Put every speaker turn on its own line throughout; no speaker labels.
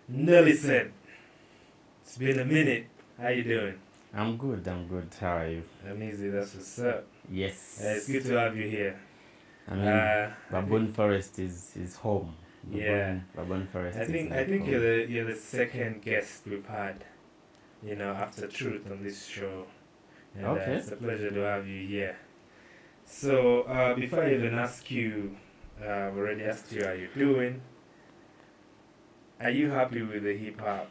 Nelly-Sade, it's been a minute. How you doing?
I'm good. How are you?
Amazing, that's what's up.
Yes.
It's good to have you here.
I mean, Babon Forest is home.
Yeah.
Babon Forest
I
is
think
like home.
you're the second guest we've had, after Truth on this show. And
Okay.
it's a pleasure to have you here. So, before I even ask you, I've already asked you how you're doing. Are you happy with the hip hop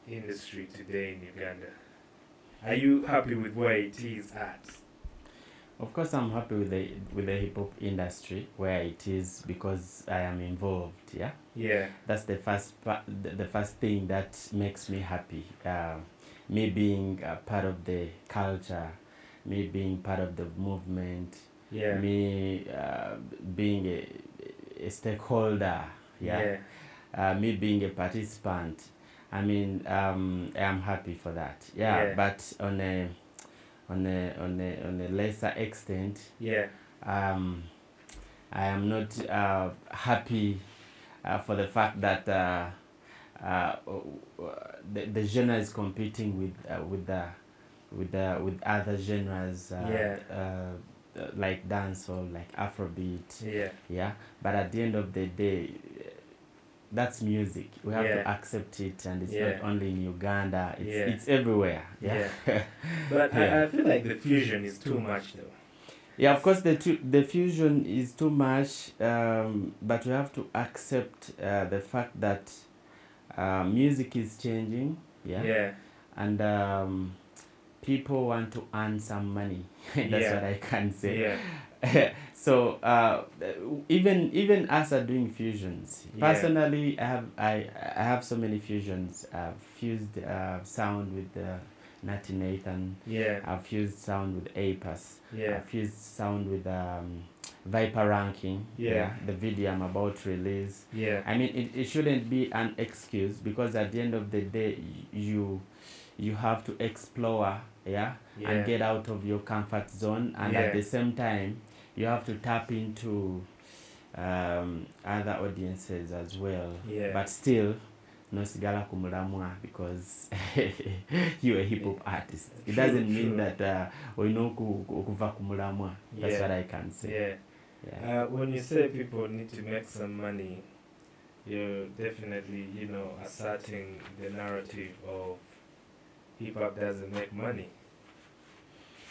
industry today in Uganda? Are you happy with where it is at?
Of course, I'm happy with the hip hop industry where it is because I am involved. Yeah.
Yeah.
That's the first thing that makes me happy. Me being part of the culture, me being part of the movement.
Yeah.
Me being a stakeholder. Yeah. Me being a participant. I mean, I am happy for that.
Yeah.
But on a lesser extent,
Yeah.
I am not happy for the fact that the genre is competing with other genres like dance or like Afrobeat.
Yeah.
But at the end of the day, that's music. We have
Yeah.
to accept it, and it's
Yeah.
not only in Uganda.
Yeah.
It's everywhere.
Yeah. But
Yeah.
I feel like the fusion is too much though.
Yeah, of course, the fusion is too much, but we have to accept the fact that music is changing.
Yeah.
And people want to earn some money. That's
Yeah.
what I can say.
Yeah.
So even us are doing fusions.
Yeah.
Personally, I have so many fusions. I've fused sound with Natty Nathan.
Yeah.
I've fused sound with Apis.
Yeah.
I've fused sound with Viper Ranking.
Yeah.
The video I'm about to release.
Yeah.
I mean, it shouldn't be an excuse, because at the end of the day, you have to explore, and get out of your comfort zone, and at the same time you have to tap into other audiences as well. But still nosigala kumulamwa, because you're a hip hop artist. It doesn't mean that we know kuva kumulamwa. That's what I can say.
When you say people need to make some money, you're definitely asserting the narrative of hip hop doesn't make money.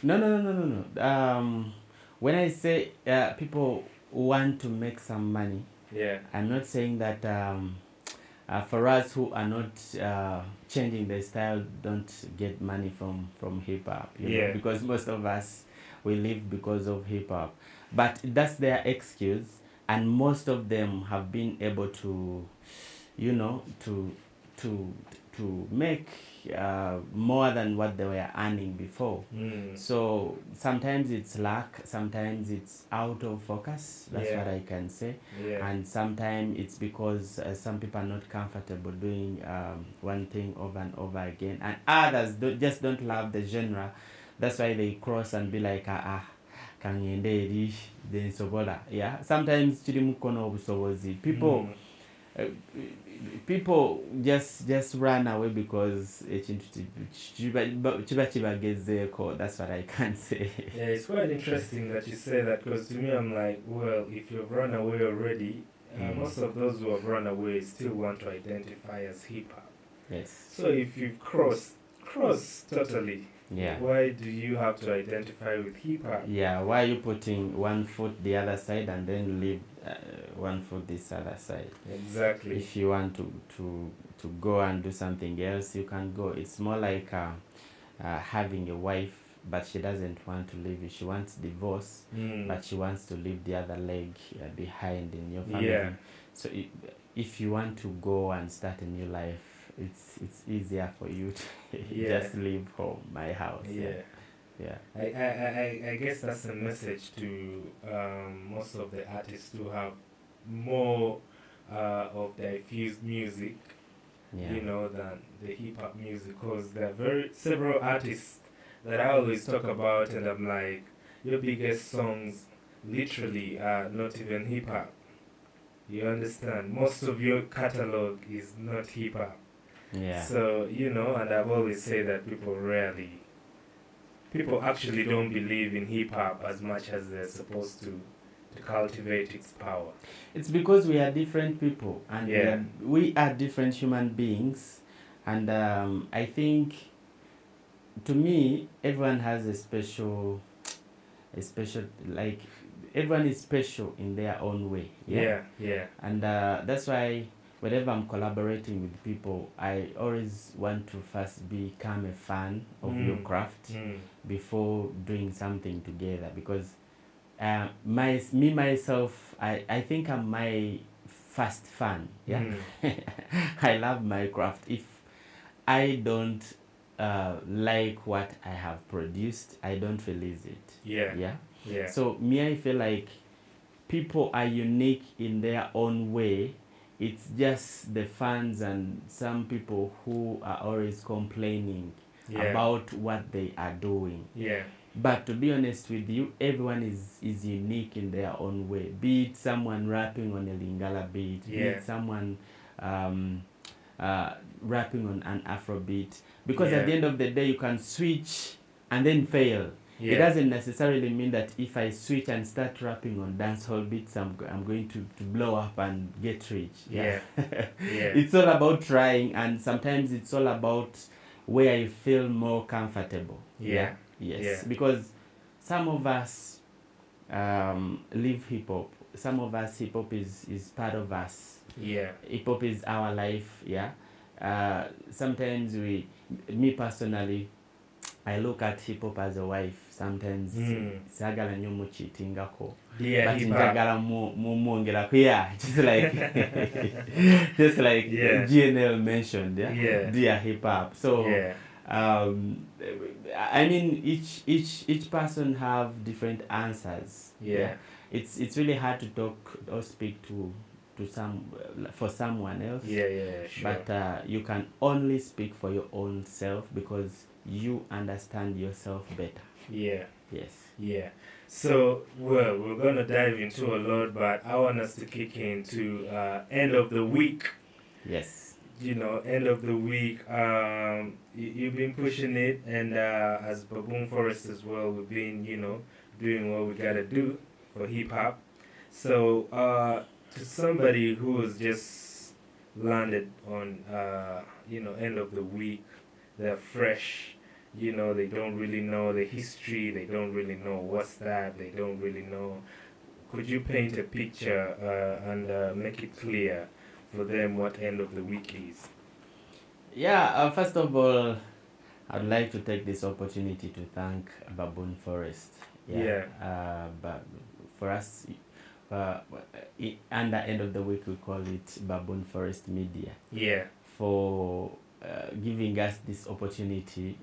No. When I say people want to make some money, I'm not saying that for us who are not changing the style don't get money from hip hop, know, because most of us, we live because of hip hop. But that's their excuse, and most of them have been able to, to make more than what they were earning before. So sometimes it's luck, sometimes it's out of focus. That's what I can say. And sometimes it's because some people are not comfortable doing one thing over and over again, and others just don't love the genre. That's why they cross and be like, kangende eri densobola. Sometimes chiri mukono obusobozi. People just run away because chiba chibagezeeko. That's what I can say.
It's quite interesting that you say that, because to me I'm like, well, if you've run away already, most of those who have run away still want to identify as hip hop.
Yes.
So if you've crossed totally, why do you have to identify with hip hop?
Why are you putting one foot the other side and then leave one foot this other side?
Exactly.
If you want to go and do something else, you can go. It's more like having a wife, but she doesn't want to leave you. She wants divorce, but she wants to leave the other leg behind in your family. So if you want to go and start a new life, it's easier for you to just leave home, my house.
I guess that's a message to most of the artists who have more of diffused music, than the hip hop music, because there are several artists that I always talk about, and I'm like, your biggest songs literally are not even hip hop. You understand? Most of your catalog is not hip hop.
Yeah.
So, and I've always said that people actually don't believe in hip hop as much as they're supposed to cultivate its power.
It's because we are different people, and
Yeah.
we are different human beings, and I think, to me, everyone has a special, like, everyone is special in their own way.
Yeah.
And that's why whenever I'm collaborating with people, I always want to first become a fan of your craft before doing something together, because myself, I think I'm my first fan. I love my craft. If I don't like what I have produced, I don't release it.
Yeah.
So I feel like people are unique in their own way. It's just the fans and some people who are always complaining about what they are doing. But to be honest with you, everyone is unique in their own way. Be it someone rapping on a Lingala beat, be it someone rapping on an Afrobeat. Because at the end of the day, you can switch and then fail. It doesn't necessarily mean that if I switch and start rapping on dancehall beats, I'm going to blow up and get rich. It's all about trying, and sometimes it's all about where you feel more comfortable. Because some of us live hip hop. Some of us, hip hop is part of us. Hip hop is our life. Sometimes me personally, I look at hip hop as a wife. Sometimes sagala nyo muchitingako, but njagala mwongerako. Just like GNL mentioned. Dear hip hop. So I mean, each person have different answers. It's really hard to talk or speak to for someone else.
Sure.
But you can only speak for your own self, because you understand yourself better.
So, well, we're gonna dive into a lot, but I want us to kick into end of the week. End of the week. You've been pushing it, and as Baboon Forest as well, we've been, doing what we gotta do for hip hop. So, to somebody who has just landed on, end of the week, they're fresh. They don't really know the history. They don't really know what's that. They don't really know. Could you paint a picture and make it clear for them what end of the week is?
First of all, I'd like to take this opportunity to thank Baboon Forest. But for us, under end of the week, we call it Baboon Forest Media. For giving us this opportunity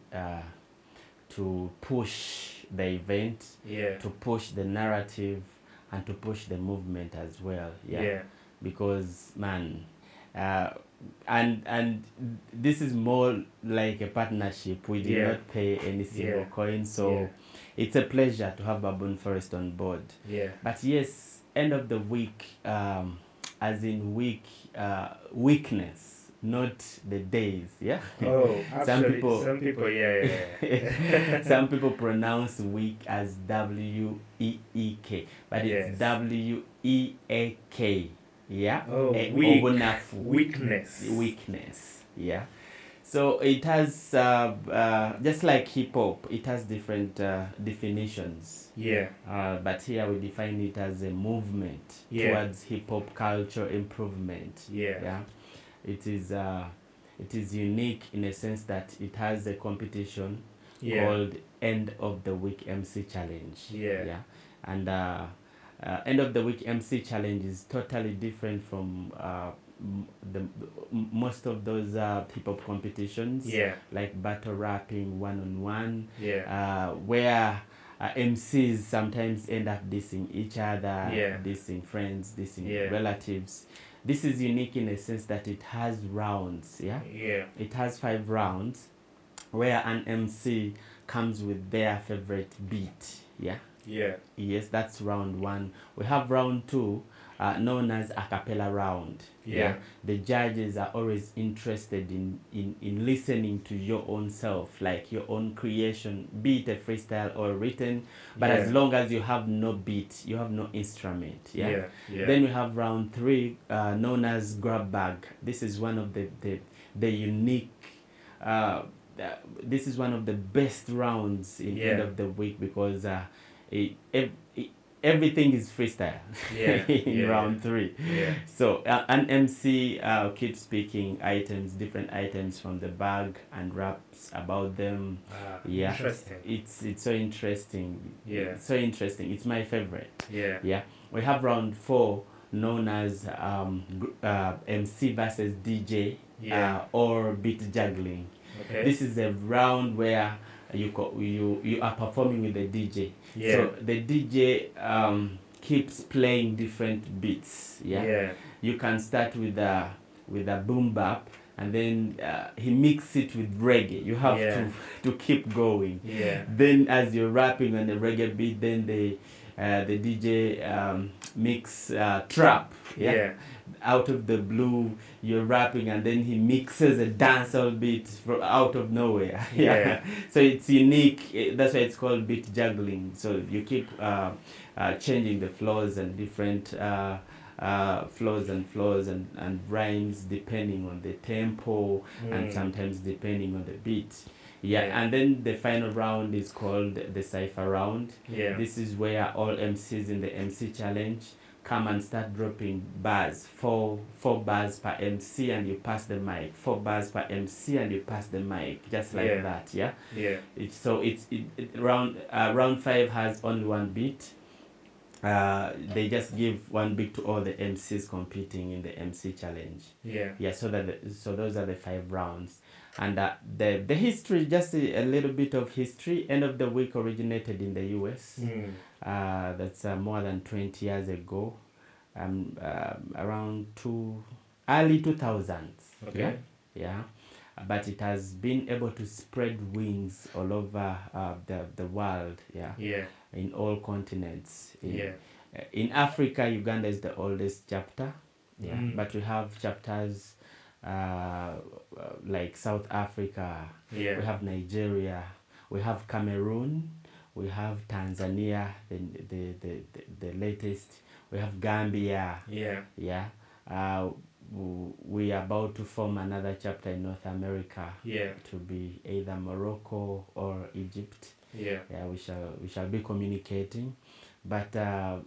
to push the event, to push the narrative, and to push the movement as well. Because man, and this is more like a partnership. We did not pay any single coin, so it's a pleasure to have Baboon Forest on board. But yes, end of the week, as in weakness, not the days.
Oh, actually, some people
some people pronounce week as W-E-E-K, but it's W-E-A-K. Weakness. So it has just like hip hop, it has different definitions. But here we define it as a movement towards hip hop culture improvement. It is unique in a sense that it has a competition called End of the Week MC Challenge. And End of the Week MC Challenge is totally different from most of those hip hop competitions, like battle rapping, one-on-one, where MCs sometimes end up dissing each other, dissing friends, dissing relatives. This is unique in a sense that it has rounds. It has 5 rounds where an MC comes with their favorite beat.
Yeah.
Yes, that's round one. We have round two, known as a cappella round.
Yeah.
The judges are always interested in listening to your own self, like your own creation, be it a freestyle or written, but as long as you have no beat, you have no instrument.
Yeah.
Then we have round three, known as grab bag. This is one of the unique, this is one of the best rounds in end of the week, because everything is freestyle in round three. So an MC keeps picking items, different items from the bag, and raps about them.
Interesting.
It's so interesting. So interesting. It's my favorite. We have round four, known as MC versus DJ, or beat juggling. This is a round where you are performing with the DJ. So the DJ keeps playing different beats. You can start with a boom bap, and then he mixes it with reggae. You have to keep going. Then as you're rapping on the reggae beat, then the DJ mix trap. Out of the blue, you're rapping, and then he mixes a dancehall beat from out of nowhere. So it's unique. That's why it's called beat juggling. So you keep changing the flows and different flows and rhymes depending on the tempo, and sometimes depending on the beat. And then the final round is called the cipher round. This is where all MCs in the MC challenge come and start dropping bars, four bars per MC, and you pass the mic. 4 bars per MC, and you pass the mic, just like that. Round 5 has only one beat. They just give one beat to all the MCs competing in the MC challenge. So those are the 5 rounds. And the history, just a little bit of history. End of the week originated in the US. That's more than 20 years ago, around early 2000s. But it has been able to spread wings all over the world. In all continents. In Africa, Uganda is the oldest chapter. But we have chapters like South Africa. We have Nigeria. We have Cameroon. We have Tanzania, the latest. We have Gambia. We are about to form another chapter in North America. To be either Morocco or Egypt. We shall be communicating. But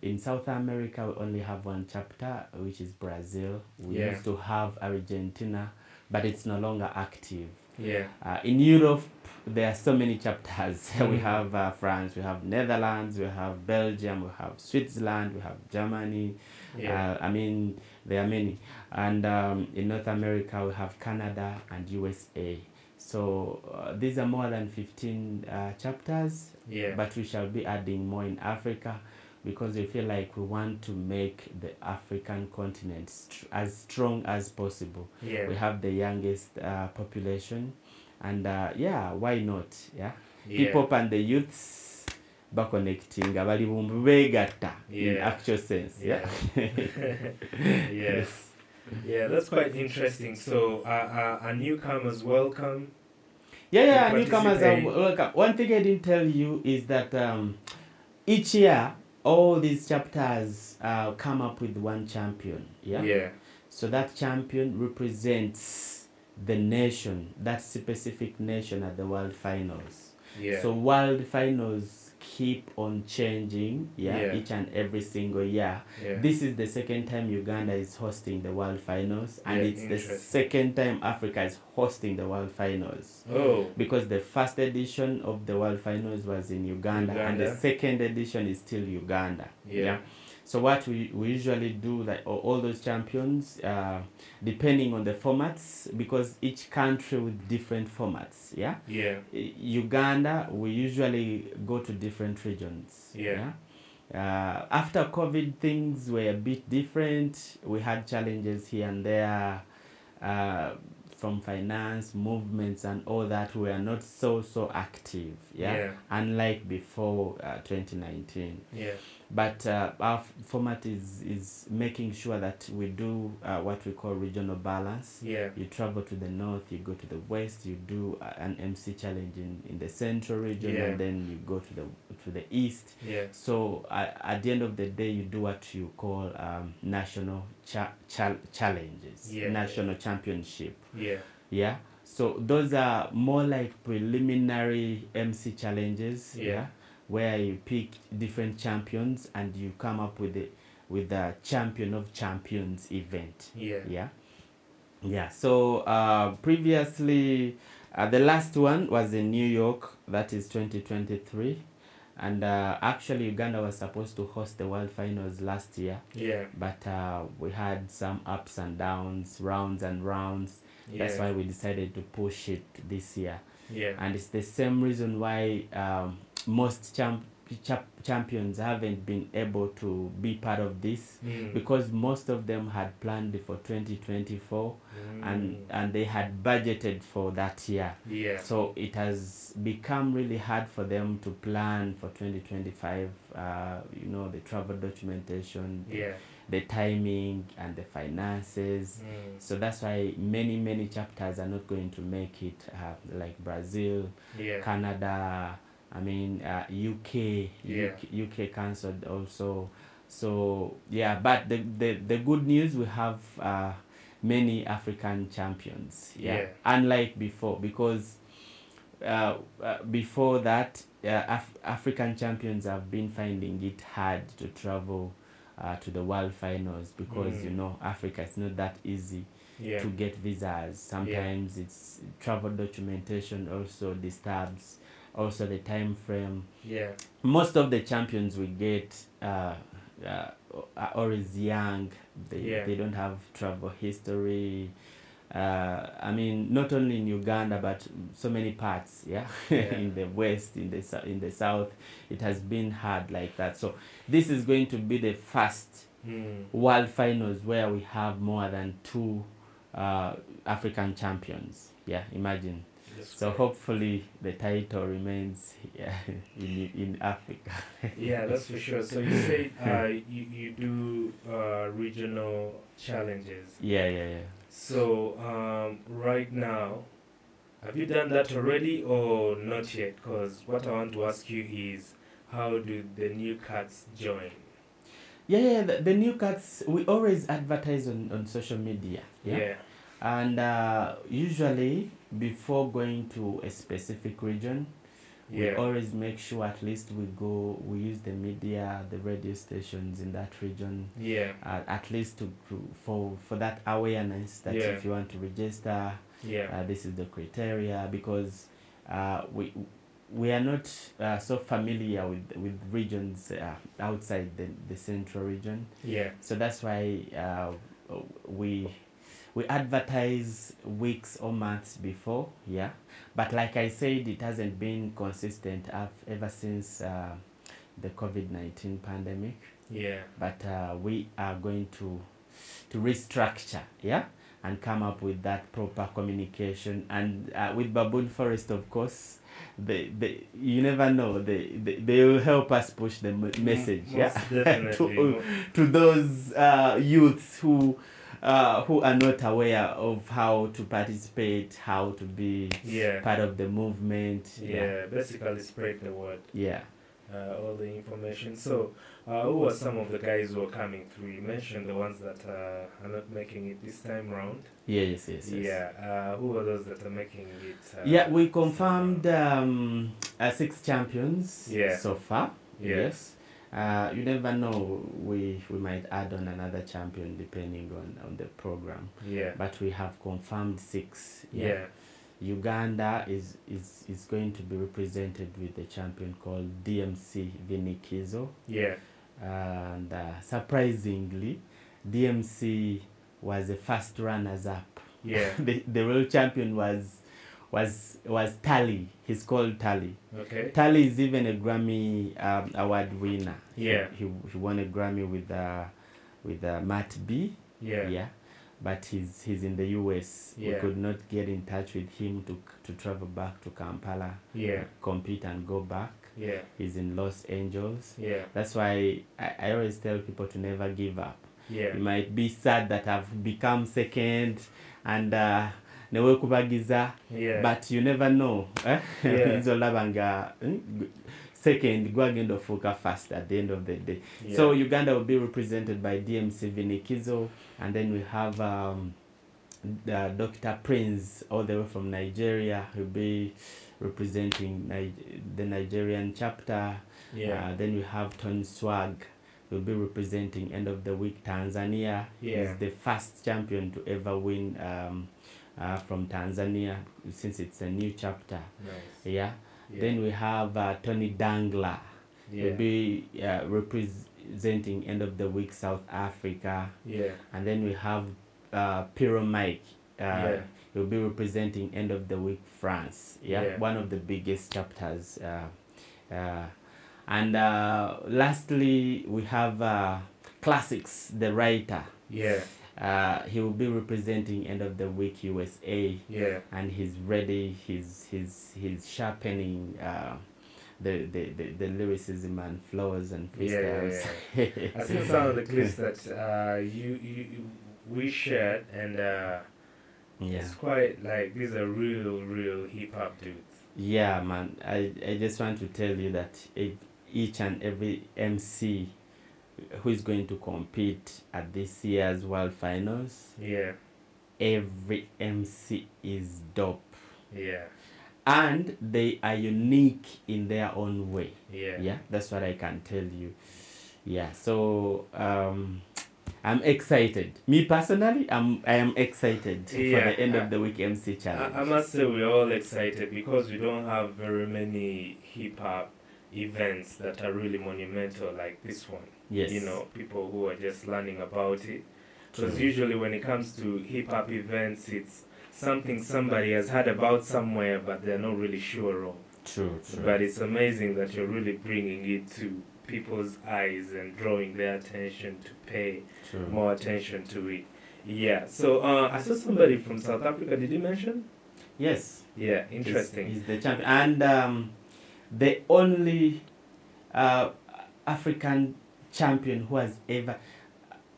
in South America, we only have one chapter, which is Brazil. We used to have Argentina, but it's no longer active. In Europe, there are so many chapters. We have France, we have Netherlands, we have Belgium, we have Switzerland, we have Germany. I mean, there are many. And in North America, we have Canada and USA. So these are more than 15 chapters, but we shall be adding more in Africa, because we feel like we want to make the African continent as strong as possible. We have the youngest population, and why not? Hip hop and the youths ba connecting abali bumbu begatta in actual sense.
That's quite interesting. So are newcomers welcome?
Newcomers are welcome. One thing I didn't tell you is that each year all these chapters come up with one champion. So that champion represents the nation, that specific nation, at the world finals. So world finals keep on changing each and every single year. This is the second time Uganda is hosting the world finals, and it's the second time Africa is hosting the world finals. Because the first edition of the world finals was in Uganda. And the second edition is still Uganda. So what we usually do, like all those champions, depending on the formats, because each country with different formats. Uganda, we usually go to different regions. After COVID, things were a bit different. We had challenges here and there. from finance, movements, and all that, we are not so active. Unlike before 2019. But our format is making sure that we do what we call regional balance. You travel to the north, you go to the west, you do an MC challenge in the central region, and then you go to the east. So at the end of the day, you do what you call national challenges, national championship. So those are more like preliminary MC challenges. Where you pick different champions and you come up with the champion of champions event. So previously, the last one was in New York. That is 2023. And actually, Uganda was supposed to host the World Finals last year. But we had some ups and downs, rounds and rounds. That's why we decided to push it this year. And it's the same reason why most champions haven't been able to be part of this, because most of them had planned for 2024 and they had budgeted for that year. So it has become really hard for them to plan for 2025, the travel documentation, the timing and the finances. So that's why many chapters are not going to make it, like Brazil, Canada, UK cancelled also. So but the good news, we have many African champions. Unlike before, because before that, African champions have been finding it hard to travel to the World Finals, because Africa is not that easy to get visas. Sometimes it's travel documentation also disturbs, also the time frame. Most of the champions we get are always young. They don't have travel history. Not only in Uganda, but so many parts, in the west, in the south, it has been hard like that. So this is going to be the first World Finals where we have more than 2 African champions. Imagine. So hopefully the title remains in Africa.
That's for sure. So you say you do regional challenges. So right now, have you done that already or not yet? Because what I want to ask you is, how do the new cats join?
The new cats, we always advertise on social media. And usually, before going to a specific region, we always make sure at least we use the media, the radio stations in that region, at least for that awareness that if you want to register, this is the criteria, because we are not so familiar with regions outside the central region. So that's why we advertise weeks or months before, but like I said, it hasn't been consistent ever since the COVID-19 pandemic. But we are going to restructure, and come up with that proper communication. And with Baboon Forest, of course, you never know, they will help us push the message, to those youths who are not aware of how to participate, how to be part of the movement.
Basically spread the word. All the information. So who are some of the guys who are coming through? You mentioned the ones that are not making it this time round.
Yes.
Who are those that are making it?
We confirmed 6 champions so far. You never know, we might add on another champion depending on the program. But we have confirmed 6. Uganda is going to be represented with a champion called DMC Vinikizo. And surprisingly, DMC was the first runners up. The real champion was Tally. He's called Tally. Tally is even a Grammy award winner. He won a Grammy with Matt B. but he's in the US.
Yeah.
We could not get in touch with him to travel back to Kampala,
Yeah.
compete and go back.
Yeah.
He's in Los Angeles.
Yeah.
That's why I always tell people to never give up.
Yeah.
You might be sad that I've become second and newe kubagiza,
Yeah.
but you never know.
Yeah.
Izolabanga second gwagenda ofuuka first at the end of the day.
Yeah.
So Uganda will be represented by DMC Vinikizo, and then we have Dr. Prince all the way from Nigeria. He'll be representing the Nigerian chapter.
Yeah.
Then we have Tony Swag. He'll be representing end of the week Tanzania.
Yeah.
He's the first champion to ever win from Tanzania, since it's a new chapter.
Nice.
Yeah. Then we have Tony Dangler.
Yeah.
He'll be representing end of the week South Africa.
Yeah.
And then we have Pyro Mike.
Yeah.
He'll be representing end of the week France.
Yeah.
One of the biggest chapters. And lastly, we have Classics, the writer.
Yeah.
He will be representing end of the week USA.
Yeah.
And he's ready. He's sharpening the lyricism and flows and freestyles.
Yeah. I seen some of the clips that we shared, and it's quite like these are real hip hop dudes.
Yeah, man. I just want to tell you that each and every MC who is going to compete at this year's World Finals,
yeah,
every MC is dope.
Yeah.
And they are unique in their own way.
Yeah.
Yeah, that's what I can tell you. Yeah, so I'm excited. Me personally, I am excited for the end of the week MC challenge.
I must say we're all excited because we don't have very many hip hop events that are really monumental like this one.
Yes.
You know, people who are just learning about it. Because usually when it comes to hip hop events, it's something somebody has heard about somewhere, but they're not really sure of.
True.
But it's amazing that you're really bringing it to people's eyes and drawing their attention to pay more attention to it. Yeah. So I saw somebody from South Africa. Did you mention?
Yes.
Yeah. Interesting.
He's the champion, and the only African champion who has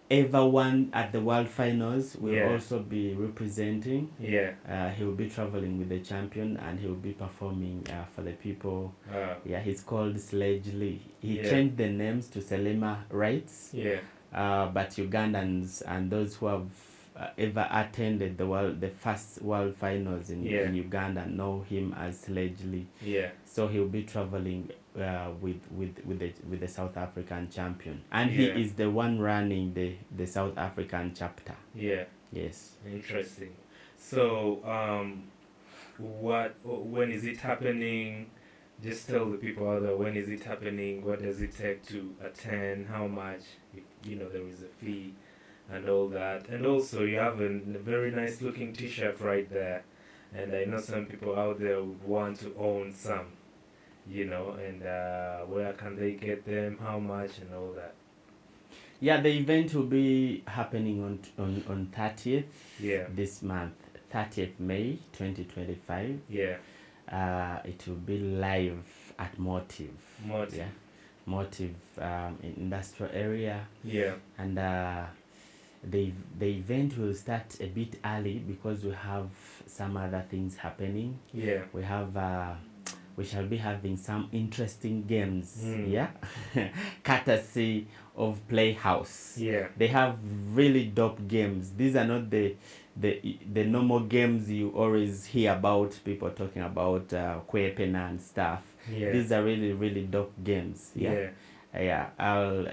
ever won at the World Finals will also be representing. Yeah. He will be traveling with the champion, and he will be performing for the people. Yeah, he's called Sledge Lee. He changed the names to Selema Rights.
Yeah.
But Ugandans and those who have ever attended the first World Finals in Uganda know him as Sledge Lee.
Yeah.
So he'll be traveling with the South African champion, and he is the one running the South African chapter. Yeah. Yes.
Interesting. So when is it happening? Just tell the people out there, when is it happening? What does it take to attend? How much? If, there is a fee and all that. And also you have a very nice looking t-shirt right there, and I know some people out there would want to own some. And where can they get them, how much, and all that? Yeah,
the event will be happening on 30th this month, 30th May 2025.
Yeah.
It will be live at Motive. Yeah. Motive industrial area.
Yeah.
And the event will start a bit early because we have some other things happening.
Yeah.
We shall be having some interesting games, courtesy of Playhouse.
Yeah.
They have really dope games. These are not the normal games you always hear about, people talking about Kwepena and stuff.
Yeah.
These are really, really dope games. Yeah. I'll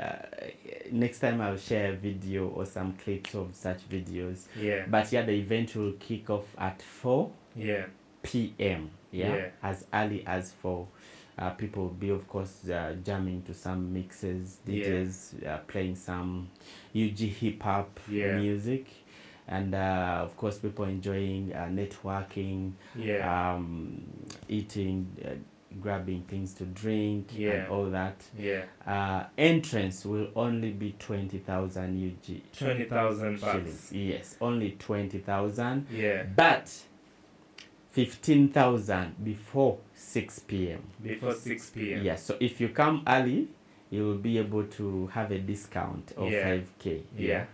next time I'll share a video or some clips of such videos.
Yeah.
But the event will kick off at 4 p.m. As early as 4. People will be, of course, jamming to some mixes, DJs playing some UG hip hop music, and of course people enjoying networking, eating grabbing things to drink and all that.
Yeah.
Entrance will only be 20,000 UG.
20,000
shillings. Yes, only 20,000.
Yeah.
But 15,000 before 6 p.m.
Before 6 p.m.
Yeah, so if you come early, you will be able to have a discount of 5K.
Yeah.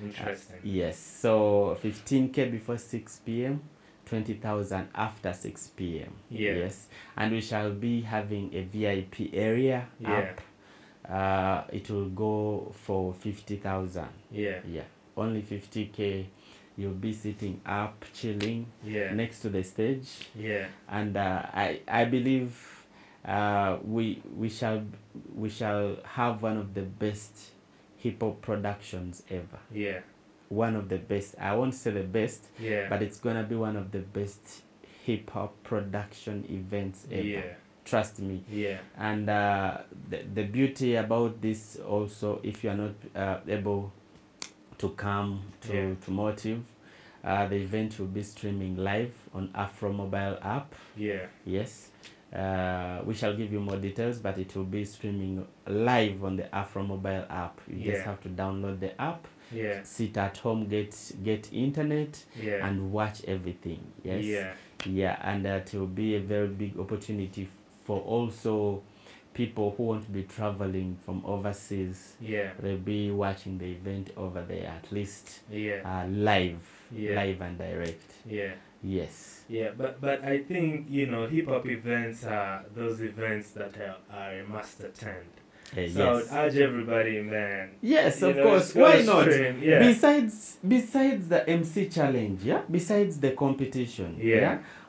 Interesting.
Yes, so 15K before 6 p.m., 20,000 after 6 p.m.
Yeah.
Yes, and we shall be having a VIP area up. It will go for 50,000.
Yeah.
Yeah, only 50K. You'll be sitting up, chilling next to the stage.
Yeah.
And I believe we shall have one of the best hip hop productions ever.
Yeah.
One of the best. I won't say the best, but it's gonna be one of the best hip hop production events ever.
Yeah.
Trust me.
Yeah.
And the beauty about this also, if you are not able to come to Motive, the event will be streaming live on Afro Mobile app.
Yeah.
Yes. We shall give you more details, but it will be streaming live on the Afro Mobile app. You just have to download the app, sit at home, get internet, and watch everything. Yes. And it will be a very big opportunity for also people who won't be traveling from overseas. They'll be watching the event over there, at least live and direct. Yes.
Yeah, but I think, you know, hip hop events are those events that are a must attend. So I would urge everybody, man.
Yes, of course. Why not?
Yeah.
Besides the MC challenge, besides the competition,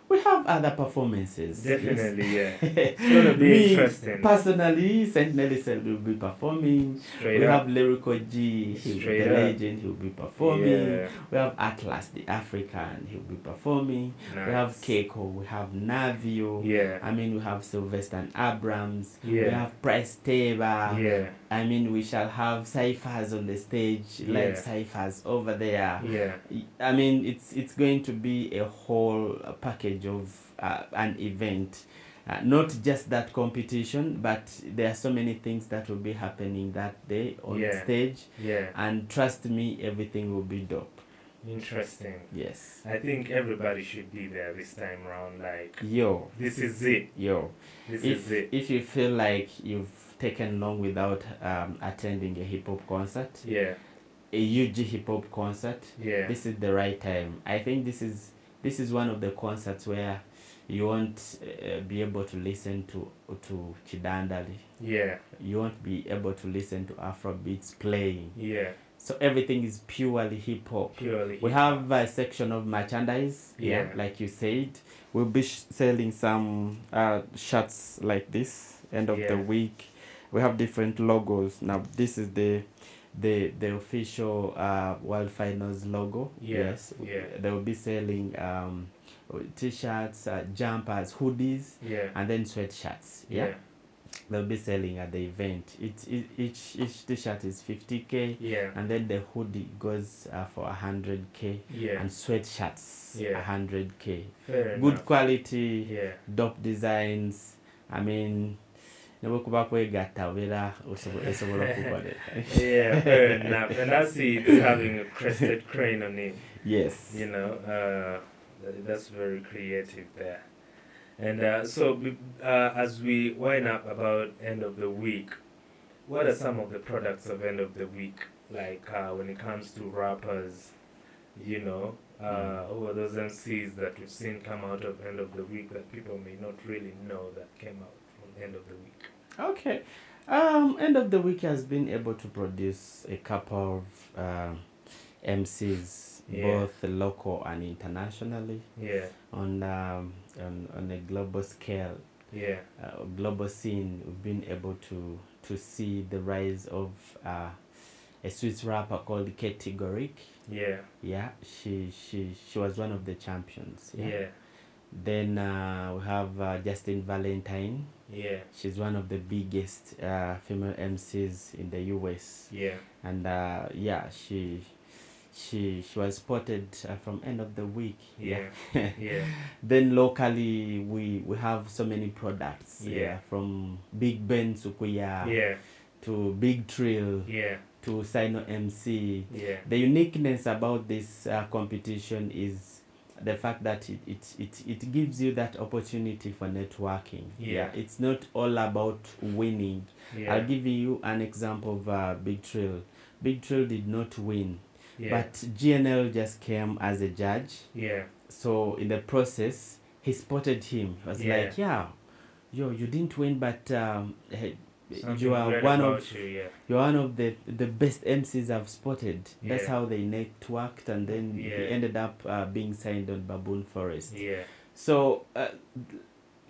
we have other performances.
Definitely, It's gonna be interesting.
Personally, Saint Nelly-Sade will be performing.
We
have Lyrical G, the legend, he'll be performing. We have Atlas, the African, he'll be performing.
Nice.
We have Keiko, we have Navio. I mean, we have Sylvester and Abrams. We have Price Teba. I mean, we shall have ciphers on the stage, live ciphers over there. I mean, it's going to be a whole package of an event. Not just that competition, but there are so many things that will be happening that day on stage. And trust me, everything will be dope.
Interesting.
Yes.
I think everybody should be there this time around. Like,
this
is it.
This is it. If you feel like you've taken long without attending a hip hop concert, a huge hip hop concert, this is the right time. I think this is one of the concerts where you won't be able to listen to Chidandali. You won't be able to listen to Afrobeats playing. So everything is purely hip hop. We have a section of merchandise. Like you said, we'll be selling some shirts like this. End of the week, we have different logos. Now this is the official World Finals logo. They will be selling t-shirts, jumpers, hoodies, and then sweatshirts. They'll be selling at the event. Each t-shirt is 50K, and then the hoodie goes for 100K, and sweatshirts 100K. Good quality, dope designs. I mean, fair
enough. And I see it's having a crested crane on it.
Yes.
You know, that's very creative there. And so as we wind up about end of the week, what are some of the products of end of the week? Like when it comes to rappers, you know, who are those MCs that we've seen come out of end of the week that people may not really know that came out from end of the week?
Okay. End of the week has been able to produce a couple of MCs, both local and internationally, on a global scale, global scene. We've been able to see the rise of a Swiss rapper called Categoric. She was one of the champions. Then we have Justin Valentine. She's one of the biggest female MCs in the US. And she was spotted from end of the week.
Yeah.
Then locally we have so many products.
Yeah.
From Big Ben Sukuya.
Yeah.
To Big Trill.
Yeah.
To Sino MC.
Yeah.
The uniqueness about this competition is the fact that it gives you that opportunity for networking. It's not all about winning. I'll give you an example of Big Trill. Big Trill did not win, but GNL just came as a judge. So in the process, he spotted him. He was like, yo, you didn't win, but you are one of you're one of the best MCs I've spotted. That's how they networked, and then he ended up being signed on Baboon Forest. So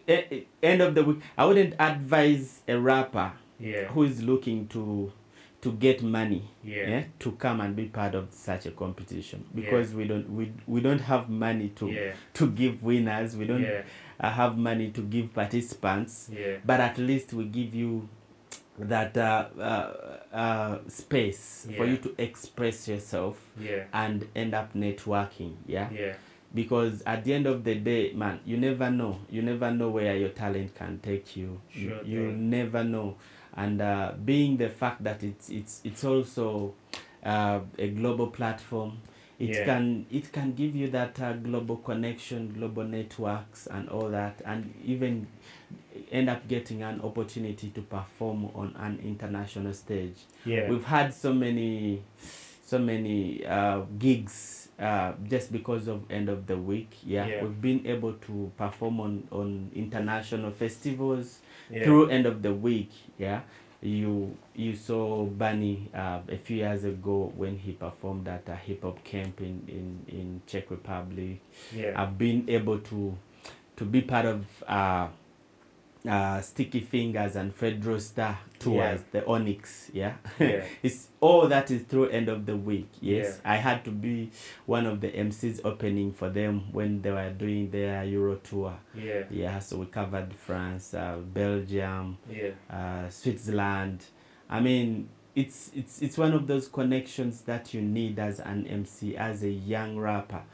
end of the week, I wouldn't advise a rapper who is looking to get money to come and be part of such a competition, because we don't have money to give winners. We don't have money to give participants, but at least we give you that space for you to express yourself and end up networking. Because at the end of the day, man, you never know where your talent can take you. You never know. And being the fact that it's also a global platform, it can give you that global connection, global networks and all that, and even end up getting an opportunity to perform on an international stage. We've had so many gigs just because of end of the week. We've been able to perform on international festivals through end of the week. You saw Bunny a few years ago when he performed at a hip hop camp in Czech Republic. I've been able to be part of Sticky Fingers and Fred Roster tours, the Onyx. It's all that is through end of the week. I had to be one of the MCs opening for them when they were doing their Euro tour. So we covered France, Belgium, Switzerland. I mean, it's one of those connections that you need as an MC, as a young rapper.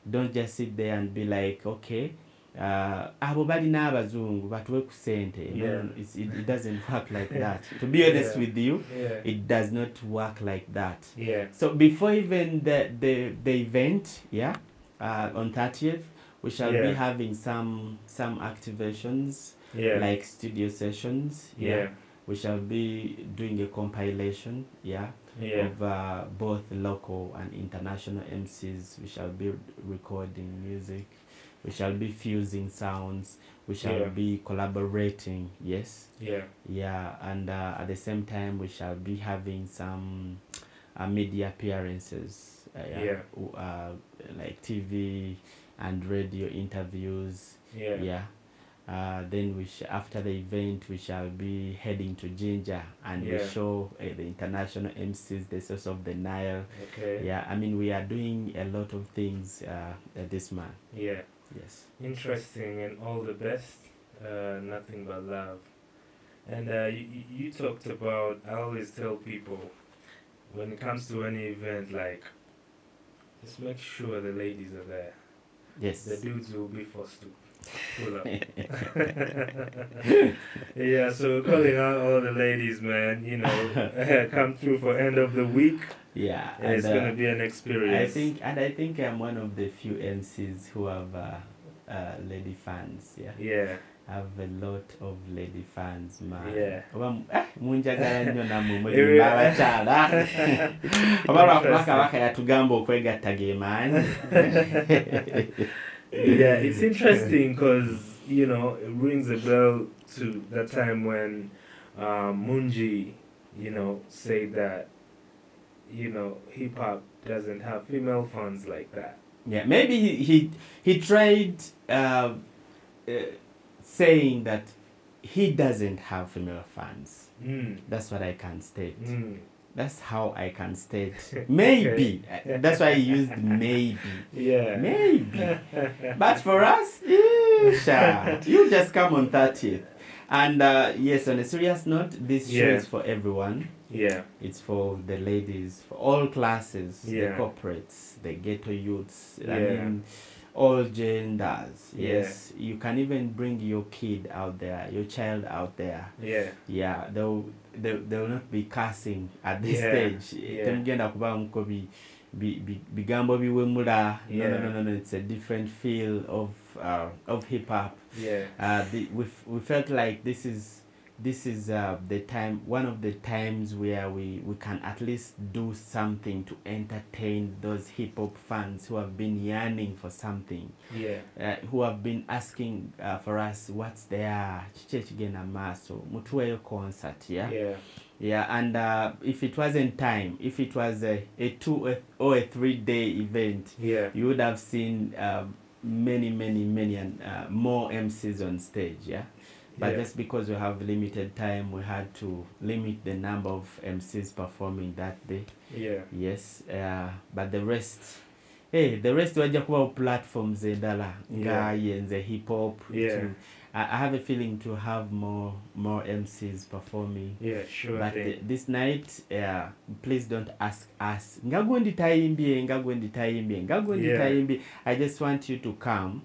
Don't just sit there and be like, okay, abo bali n'abazungu batuwe ku sente. It doesn't work like that. To be honest with you, it does not work like that. So before even the event, on 30th, we shall be having some activations, like studio sessions. We shall be doing a compilation of both local and international MCs. We shall be recording music. We shall be fusing sounds. We shall be collaborating. And at the same time, we shall be having some media appearances, like TV and radio interviews. Then after the event, we shall be heading to Ginger, and we show the international MCs the source of the Nile. I mean, we are doing a lot of things this month. Yes.
Interesting, and all the best. Nothing but love. And you talked about, I always tell people, when it comes to any event, like, just make sure the ladies are there. The dudes will be forced to pull up. So calling out all the ladies, man, come through for end of the week. It's gonna be an experience.
I think I'm one of the few MCs who have lady fans. I have a lot of lady fans, man. Munjagala nnyo nammwe muli abakyala. Abalwakubaka bakayatugamba okwegatta ge maanyi.
It's interesting because, it rings a bell to that time when Munji, said that, hip hop doesn't have female fans like that.
Maybe he tried saying that he doesn't have female fans. That's what I can state. That's how I can state. Maybe. That's why I used maybe. Maybe. But for us, you just come on 30th. And yes, on a serious note, this show is for everyone.
Yeah.
It's for the ladies, for all classes,
Yeah.
the corporates, the ghetto youths.
Yeah.
I mean, all genders.
Yeah.
Yes, you can even bring your kid out there, your child out there.
Yeah.
Yeah, they'll not be cussing at this
Yeah.
stage.
Yeah.
Temugenda kuba nko bigambo biwemula.
Yeah.
No. It's a different feel of hip hop.
Yeah.
We felt like this is the time, one of the times where we can at least do something to entertain those hip hop fans who have been yearning for something.
Yeah.
Who have been asking for us, what's there, chichechigena maso mutuweyo concert. Yeah, and if it wasn't time, if it was a 2 or a 3 day event, you would have seen many more MCs on stage. But just because we have limited time, we had to limit the number of MCs performing that day. Yes, but the rest wajja kuba platforms endala nga yenze hip hop. I have a feeling to have more MCs performing.
Sure.
But this night, please don't ask us. Ngagwendi tayimbye. I just want you to come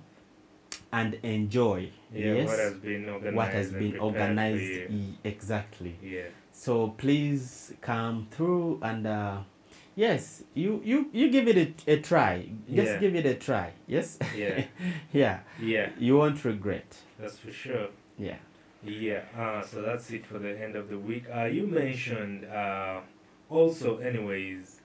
and enjoy. What has been organized. Exactly. So please come through and yes, you give it a try. Just give it a try. Yes. Yeah. You won't regret.
That's for sure.
Yeah.
So that's it for the end of the week. You mentioned also, anyways,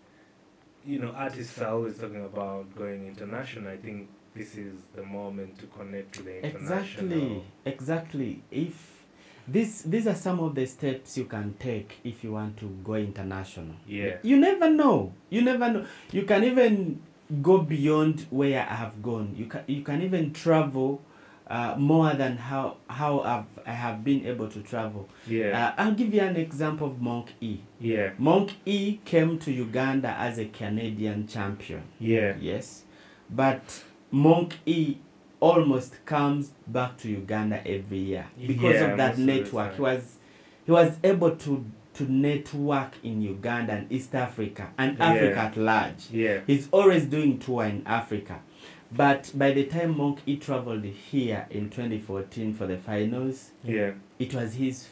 artists are always talking about going international. I think this is the moment to connect to the international.
Exactly. If these are some of the steps you can take if you want to go international. You never know. You can even go beyond where I have gone. You can even travel more than how I have been able to travel. I'll give you an example of Monk E. Monk E came to Uganda as a Canadian champion. Yes, but Monk E almost comes back to Uganda every year because of that network. He was able to network in Uganda and East Africa and Africa at large. He's always doing tour in Africa. But by the time Monk E traveled here in 2014 for the finals, it was his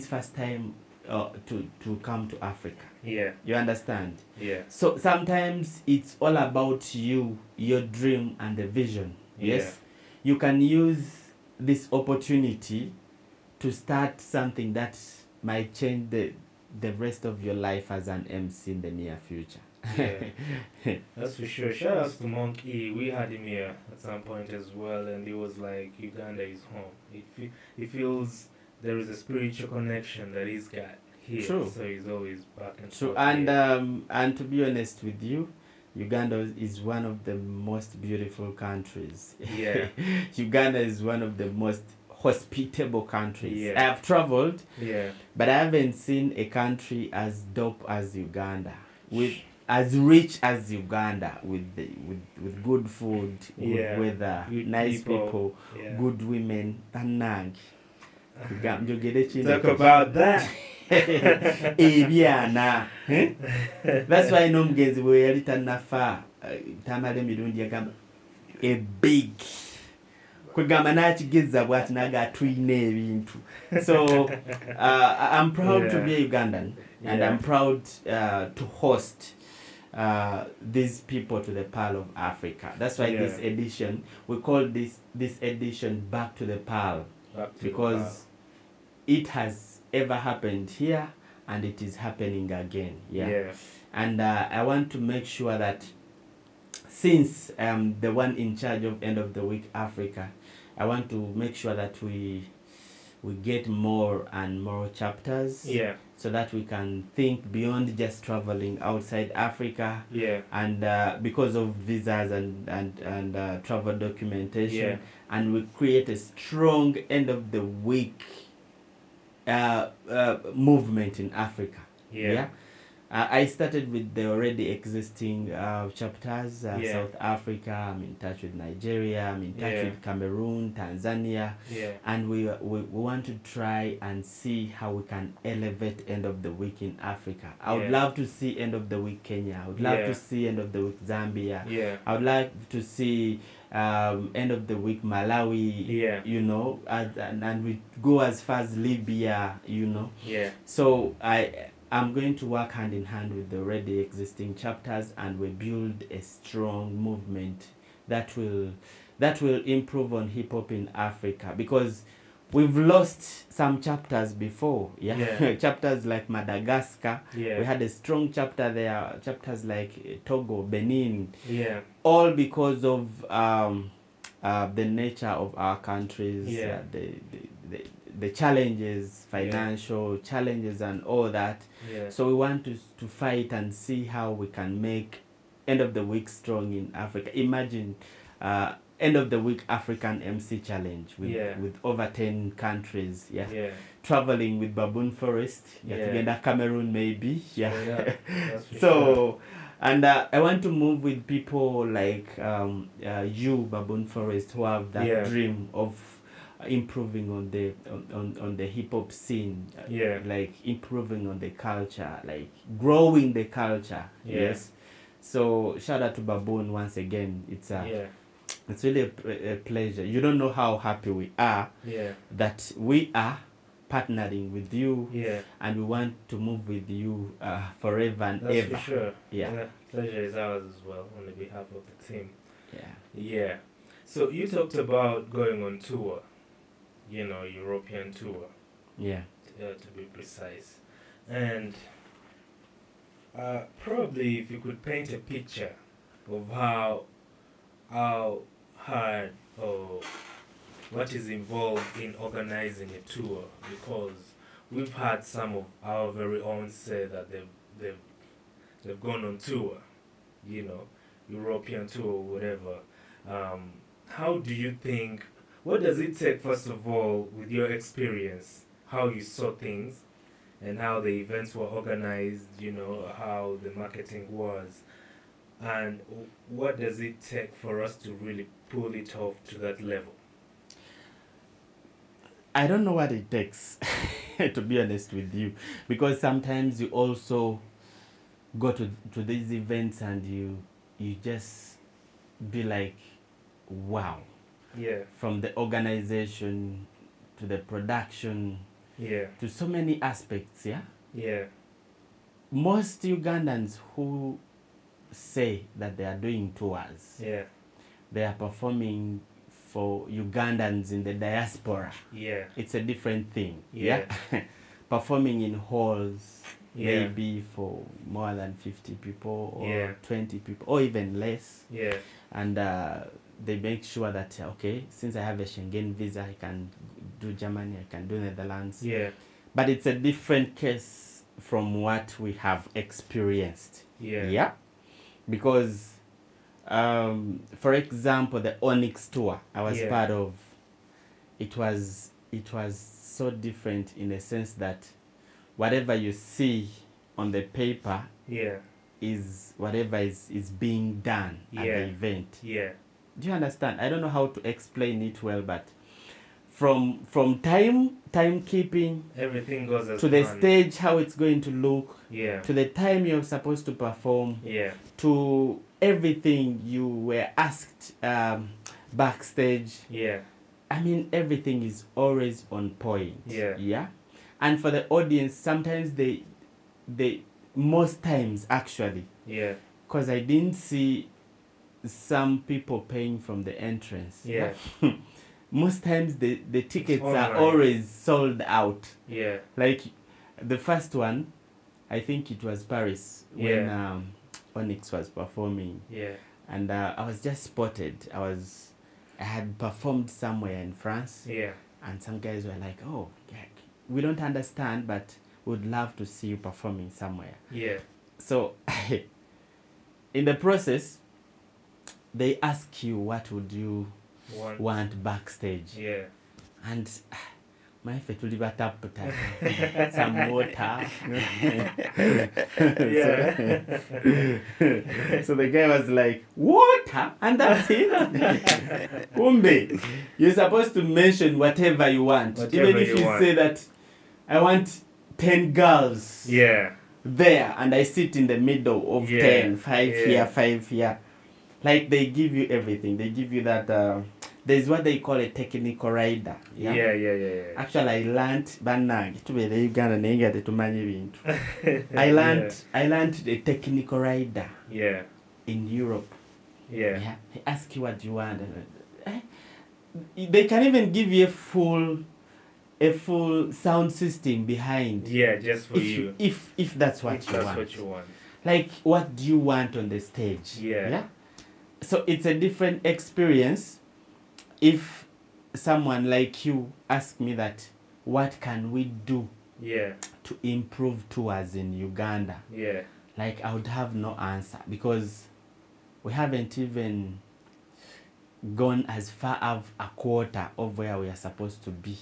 first time to come to Africa. You understand? So sometimes it's all about you, your dream and the vision. Yes. You can use this opportunity to start something that might change the rest of your life as an MC in the near future.
That's for sure. Shout out to Monk E. We had him here at some point as well, and he was like, Uganda is home. It feels there is a spiritual connection that he's got here.
True.
So he's always back and
forth.
True.
And to be honest with you, Uganda is one of the most beautiful countries. Uganda is one of the most hospitable countries. I have traveled, but I haven't seen a country as dope as Uganda, with as rich as Uganda, with good food, good weather, good nice people, good women. Talk
about that.
That's why no mugezi bwe yali tannafa tamala emirundi yagamba a big kwegamba n'akigeza bw'ati naga tulina ebintu. So I'm proud to be a Ugandan, and I'm proud to host these people to the Pearl of Africa. That's why this edition, we call this edition Back to the Pearl, because it has ever happened here and it is happening again. And I want to make sure that, since I'm the one in charge of End of the Week Africa, I want to make sure that we get more and more chapters, so that we can think beyond just traveling outside Africa. And because of visas and travel documentation, and we create a strong End of the Week movement in Africa. I started with the already existing chapters.
Yeah.
South Africa, I'm in touch with Nigeria, I'm in touch
Yeah.
with Cameroon, Tanzania,
Yeah.
and we want to try and see how we can elevate end of the week in Africa. I would
Yeah.
love to see end of the week Kenya. I would love
Yeah.
to see end of the week Zambia.
Yeah.
I would like to see end of the week Malawi.
Yeah.
You know, and we go as far as Libya. You know.
Yeah.
So I'm going to work hand in hand with the already existing chapters, and we build a strong movement that will improve on hip hop in Africa, because we've lost some chapters before.
Yeah.
Chapters like Madagascar.
Yeah.
We had a strong chapter there. Chapters like Togo, Benin.
Yeah.
All because of the nature of our countries.
Yeah.
The challenges, financial challenges and all that.
Yeah.
So we want to fight and see how we can make end of the week strong in Africa. Imagine end of the week African MC challenge with over 10 countries. Yeah. Traveling with Baboon Forest. Together Cameroon maybe. Yeah.
That's for
So
sure.
and I want to move with people like you, Baboon Forest, who have that dream of improving on the hip hop scene, like improving on the culture, like growing the culture. Yes. So shout out to Baboon once again. It's really a pleasure. You don't know how happy we are that we are partnering with you, and we want to move with you forever and ever.
That's for sure.
Yeah.
Pleasure is ours as well on the behalf of the team.
Yeah.
So you talked about going on tour, European tour.
Yeah.
To be precise. And probably if you could paint a picture of how hard or what is involved in organizing a tour, because we've had some of our very own say that they've gone on tour, European tour, whatever. How do you think? What does it take, first of all, with your experience, how you saw things, and how the events were organized? How the marketing was, and what does it take for us to really pull it off to that level?
I don't know what it takes, to be honest with you, because sometimes you also go to these events and you just be like, wow.
Yeah.
From the organization to the production.
Yeah.
To so many aspects. Yeah.
Yeah.
Most Ugandans who say that they are doing tours.
Yeah.
They are performing for Ugandans in the diaspora.
Yeah.
It's a different thing.
Yeah.
Performing in halls, maybe for more than 50 people or 20 people or even less.
Yeah.
And they make sure that, okay, since I have a Schengen visa, I can do Germany, I can do Netherlands.
Yeah.
But it's a different case from what we have experienced.
Yeah.
Because for example, the Onyx tour I was part of, it was so different in the sense that whatever you see on the paper is whatever is being done at the event.
Yeah.
Do you understand? I don't know how to explain it well, but from timekeeping,
everything goes as
to the stage, how it's going to look, to the time you're supposed to perform, to everything you were asked backstage. I mean, everything is always on point. And for the audience, sometimes they most times actually, because I didn't see some people paying from the entrance. Most times the tickets are always sold out. Like the first one, I think it was Paris when Onyx was performing. And I was just spotted. I had performed somewhere in France. And some guys were like, oh, we don't understand, but would love to see you performing somewhere. So in the process, they ask you what would you want backstage. And my tuli bataputa, some water. So the guy was like, water? And that's it? Kumbe, you're supposed to mention whatever you want. Even if you say that, I want 10 girls there, and I sit in the middle of 10, 5 here, 5 here. Like, they give you everything. They give you that, there's what they call a technical rider. Actually, I learned, I learned a technical rider in Europe. They ask you what you want. They can even give you a full sound system behind.
Just for you.
If that's what you want. Like, what do you want on the stage? So it's a different experience. If someone like you ask me that, what can we do to improve tours in Uganda? Like, I would have no answer, because we haven't even gone as far as a quarter of where we are supposed to be.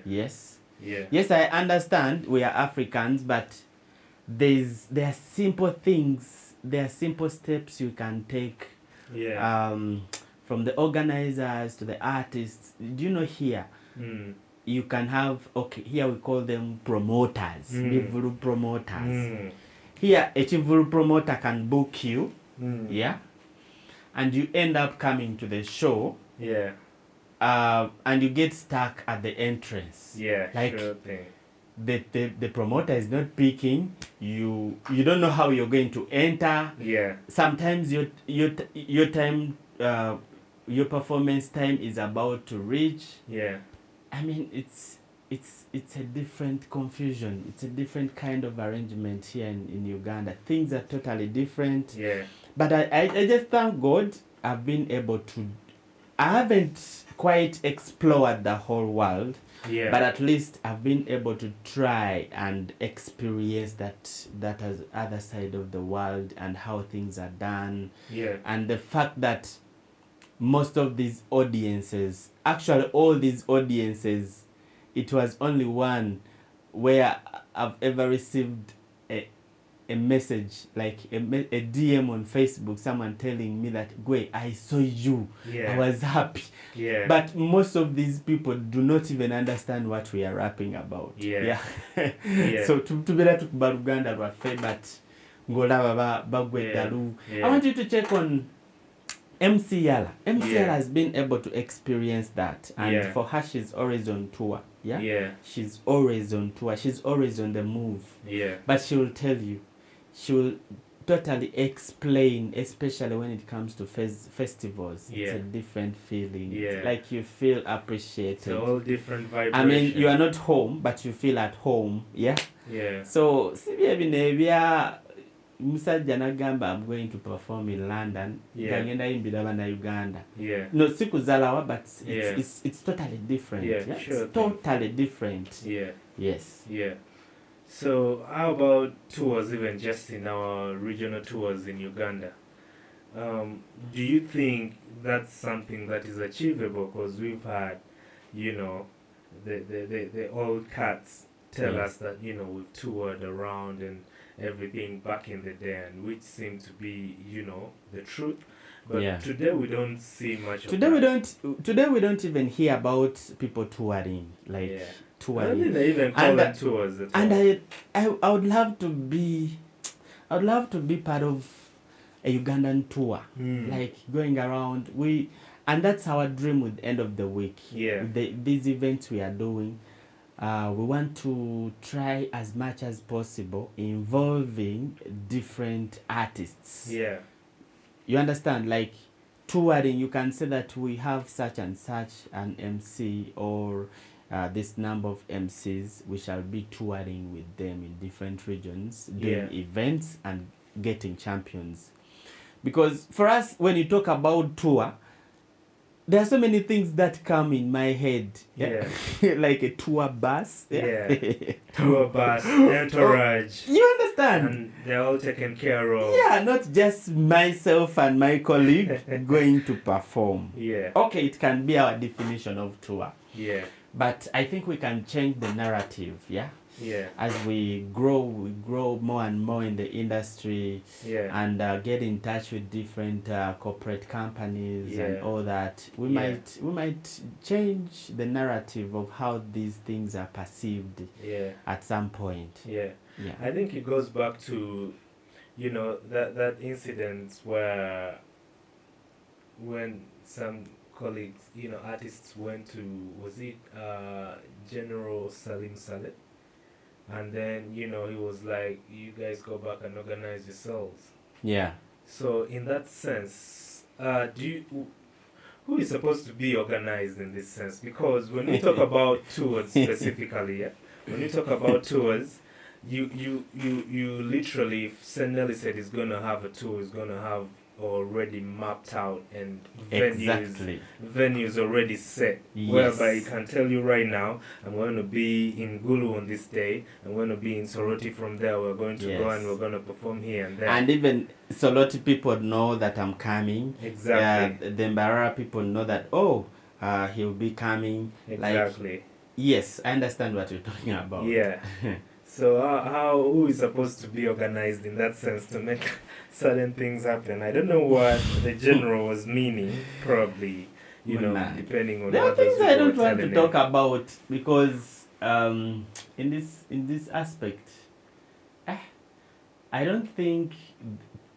Yes, I understand we are Africans, but there are simple things, there are simple steps you can take. From the organizers to the artists. Do you know here? You can have, here we call them promoters. Bivuru promoters. Here, a Chivuru promoter can book you. And you end up coming to the show. And you get stuck at the entrance. Like,
sure thing.
The promoter is not picking you. You don't know how you're going to enter. Sometimes your time, your performance time is about to reach. I mean, it's a different confusion. It's a different kind of arrangement here in Uganda. Things are totally different. But I just thank God I've been able to. I haven't quite explored the whole world. But at least I've been able to try and experience that other side of the world and how things are done. And the fact that most of these audiences, actually all these audiences, it was only one where I've ever received a message, like a DM on Facebook, someone telling me that, Gwe, I saw you. I was happy. But most of these people do not even understand what we are rapping about. So to be able to Uganda but I want you to check on MC Yala. MC Yala has been able to experience that, and for her, she's always on tour. She's always on tour. She's always on the move. But she will tell you, she will totally explain, especially when it comes to festivals. It's a different feeling. It's like you feel appreciated.
It's a whole different vibration.
I mean, you are not home, but you feel at home. So, Musajja nagamba, I'm going to perform in London. Gagenda yimbira na Uganda. No, sikuzalawa, but it's totally different. It's totally different. Yes.
So how about tours, even just in our regional tours in Uganda? Do you think that's something that is achievable? Because we've had, the old cats tell us that, we've toured around and everything back in the day, and which seemed to be, the truth. But today we don't see much of that.
Today we don't even hear about people touring, touring.
I don't think they even call them tours at all.
And I would love to be part of a Ugandan tour, like going around. And that's our dream with end of the week. These events we are doing, we want to try as much as possible involving different artists. You understand? Like touring, you can say that we have such and such an MC or this number of MCs. We shall be touring with them in different regions, doing events and getting champions. Because for us, when you talk about tour, there are so many things that come in my head. Like a tour bus.
Tour bus, entourage.
You understand?
And they're all taken care of.
Not just myself and my colleague going to perform. Okay, it can be our definition of tour. But I think we can change the narrative, yeah?
Yeah.
As we grow more and more in the industry,
Yeah.
and get in touch with different corporate companies,
Yeah.
and all that. We might change the narrative of how these things are perceived.
Yeah.
At some point.
Yeah.
Yeah.
I think it goes back to, you know, that incident where when some colleagues, you know, artists went to, was it General Salim-Saleh? And then, you know, he was like, you guys go back and organize yourselves.
Yeah.
So in that sense, who is supposed to be organized in this sense? Because when we talk about tours specifically, yeah, when we talk about tours, you literally, if Nelly-Sade is going to have a tour, is going to have already mapped out and venues already set,
yes.
Whereby he can tell you right now, I'm going to be in Gulu on this day, I'm going to be in Soroti from there, we're going to go and we're going to perform here and there.
And even Soroti people know that I'm coming.
Exactly.
The Mbarara people know that, he'll be coming.
Exactly.
Like, yes, I understand what you're talking about.
Yeah. So who is supposed to be organized in that sense to make certain things happen? I don't know what the general was meaning, probably, you know, depending on
there
what
are things I don't want to talk
him.
about, because in this aspect, I don't think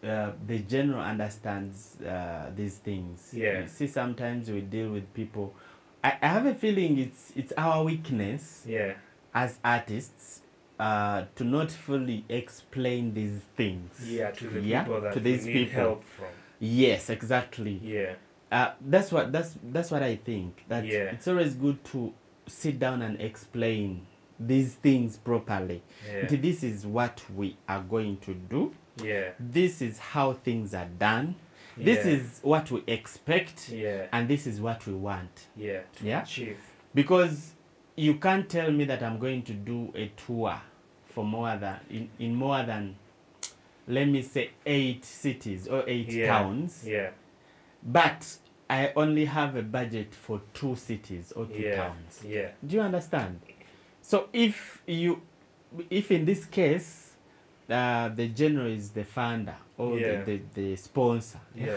the general understands these things.
Yeah.
You see, sometimes we deal with people. I have a feeling it's our weakness,
yeah,
as artists, to not fully explain these things.
Yeah, to the people that
to these
we need
people.
help from.
Yes, exactly.
Yeah.
That's what I think. That
it's
always good to sit down and explain these things properly.
Yeah.
This is what we are going to do.
Yeah.
This is how things are done. This is what we expect.
Yeah.
And this is what we want.
Yeah. To achieve.
Because you can't tell me that I'm going to do a tour for more than in more than, let me say, 8 cities or 8 towns.
Yeah.
But I only have a budget for 2 cities or 2 towns.
Yeah.
Do you understand? So if in this case the general is the funder or the sponsor, you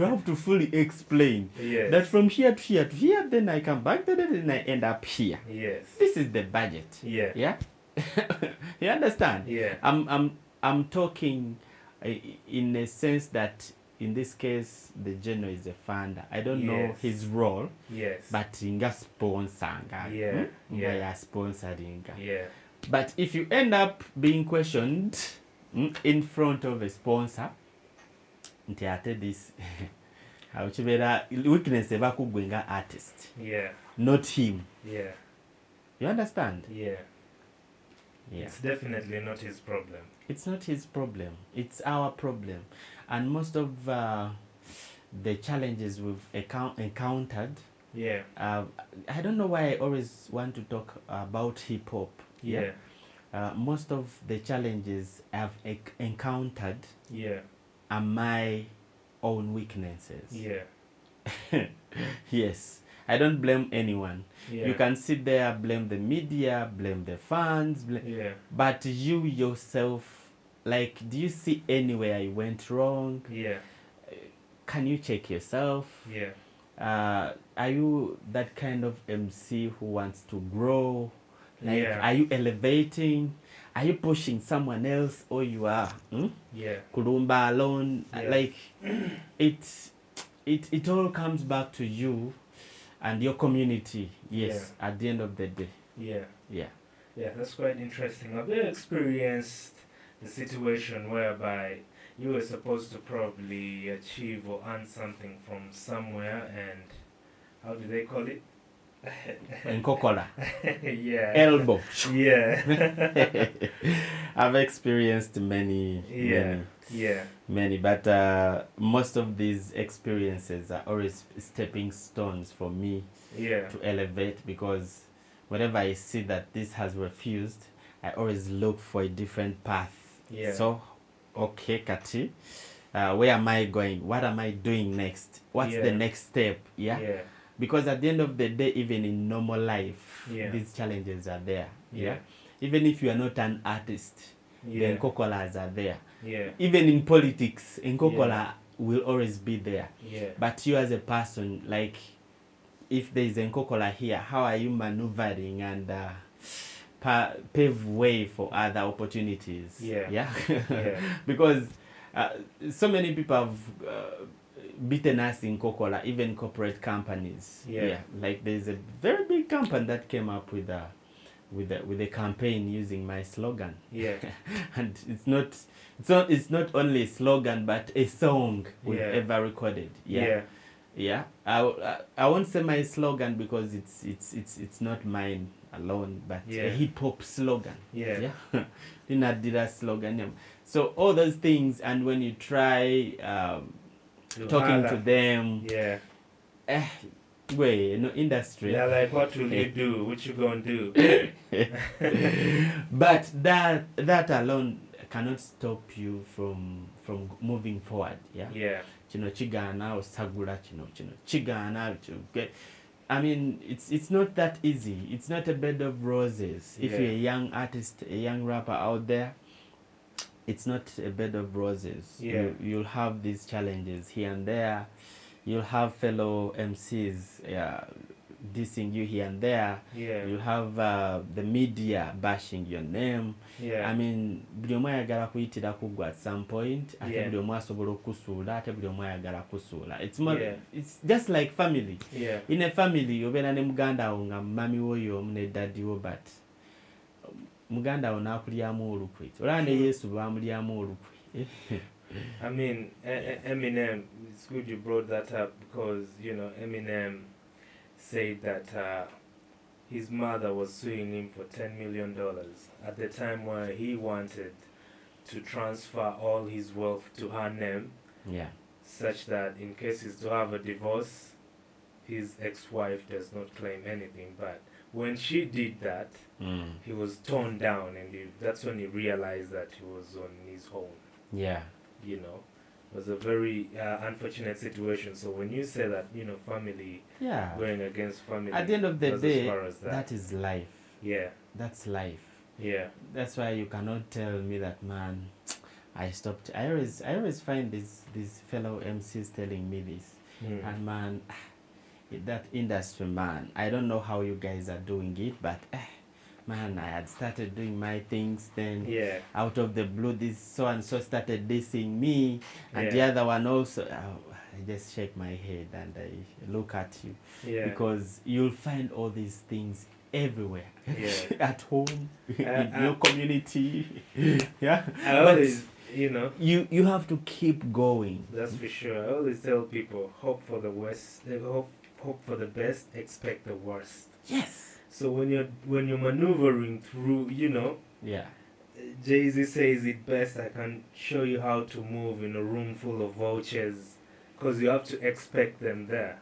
have to fully explain that from here to here to here, then I come back, then I end up here.
Yes.
This is the budget.
Yeah.
Yeah. You understand?
Yeah.
I'm talking in a sense that in this case the general is a funder. I don't know his role.
Yes.
But inga sponsor.
Yeah.
Sponsoring.
Yeah.
But if you end up being questioned in front of a sponsor, this weakness eba artist.
Yeah.
Not him.
Yeah.
You understand?
Yeah. It's definitely not his problem.
It's not his problem. It's our problem. And most of the challenges we've encountered, I don't know why I always want to talk about hip-hop.
Yeah.
Most of the challenges I've encountered are my own weaknesses.
Yeah.
Yes. I don't blame anyone. You can sit there, blame the media, blame the fans, but you yourself, like, do you see anywhere you went wrong?
Yeah.
Can you check yourself?
Yeah.
Are you that kind of MC who wants to grow? Like, are you elevating? Are you pushing someone else, or you are kulumba alone? Like, it all comes back to you and your community. At the end of the day.
Yeah, that's quite interesting. I've experienced the situation whereby you were supposed to probably achieve or earn something from somewhere, and how do they call it?
Nkokola. Elbow. I've experienced many, but most of these experiences are always stepping stones for me to elevate, because whenever I see that this has refused, I always look for a different path. So, okay, Kati, where am I going? What am I doing next? What's the next step? because at the end of the day, even in normal life,
Yeah.
these challenges are there.
Yeah.
Even if you are not an artist,
Yeah.
the nkokolas are there.
Yeah.
Even in politics, nkokola will always be there.
Yeah.
But you as a person, like, if there is a nkokola here, how are you maneuvering and pave way for other opportunities?
Yeah.
Yeah.
Yeah.
Because so many people have beaten us in Coca-Cola, even corporate companies.
Yeah.
Like there's a very big company that came up with a campaign using my slogan.
Yeah.
And it's not only a slogan but a song we've ever recorded. Yeah. I won't say my slogan because it's not mine alone, but a hip hop slogan.
Yeah.
Dinadira slogan. So all those things, and when you try talking to them, industry.
Yeah, like what will you do? What you gonna do?
But that alone cannot stop you from moving forward.
Yeah.
Chigana or sagula chigana. I mean, it's not that easy. It's not a bed of roses. If you're a young artist, a young rapper out there, it's not a bed of roses. You'll have these challenges here and there. You'll have fellow MCs dissing you here and there. You'll have the media bashing your name. I mean, buli omu ayagala kuyitira kugwa at some point. Ate buli omu asobola okusuula, ate buli omu ayagala kusuula. It's just like family. In a family, obeera ne muganda wo nga mami wo y'omu ne daddy wo, but muganda wo n'akulyamu olukwe. Olaba ne Yesu baamulyamu olukwe.
I mean, Eminem, it's good you brought that up because, Eminem said that his mother was suing him for $10 million at the time where he wanted to transfer all his wealth to her name, such that in case he's to have a divorce, his ex-wife does not claim anything. But when she did that, he was torn down, and that's when he realized that he was on his own. It was a very unfortunate situation. So when you say that, family going against family,
at the end of the day, that is life. That's life. That's why you cannot tell me that, man, I stopped. I always find these fellow MCs telling me this, and man, that industry, man, I don't know how you guys are doing it, but man, I had started doing my things, then out of the blue, this so-and-so started dissing me, and the other one also. I just shake my head and I look at you, because you'll find all these things everywhere, at home, in your community.
I always,
you have to keep going.
That's for sure. I always tell people, hope for the worst, hope for the best, expect the worst.
Yes.
So when you're maneuvering through, Jay-Z says it best. I can show you how to move in a room full of vultures, because you have to expect them there.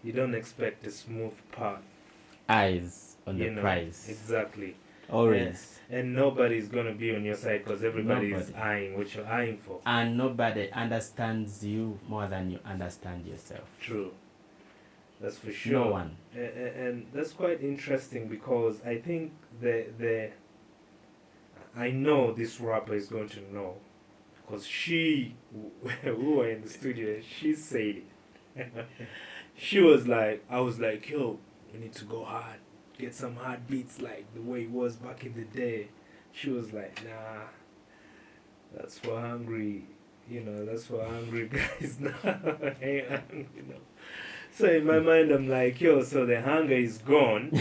You don't expect a smooth path.
Eyes on the prize.
Exactly.
Always.
And nobody's gonna be on your side because everybody is eyeing what you're eyeing for.
And nobody understands you more than you understand yourself.
True. That's for sure.
No one.
And that's quite interesting because I think I know this rapper is going to know, because we were in the studio, she said it. She was like, I was like, yo, we need to go hard, get some hard beats like the way it was back in the day. She was like, nah, that's for hungry, that's for hungry guys now. So in my mind, I'm like, yo, so the hunger is gone.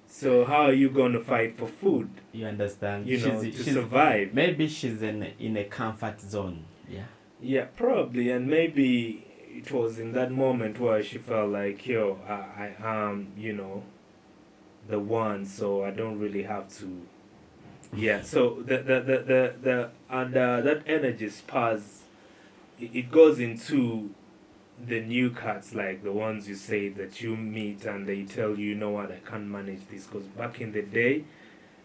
So how are you going to fight for food?
You understand?
To survive.
Maybe she's in a comfort zone.
Yeah, probably. And maybe it was in that moment where she felt like, yo, I am, the one, so I don't really have to. So that energy spurs, it goes into the new cuts, like the ones you say that you meet and they tell you, what, I can't manage this. Because back in the day,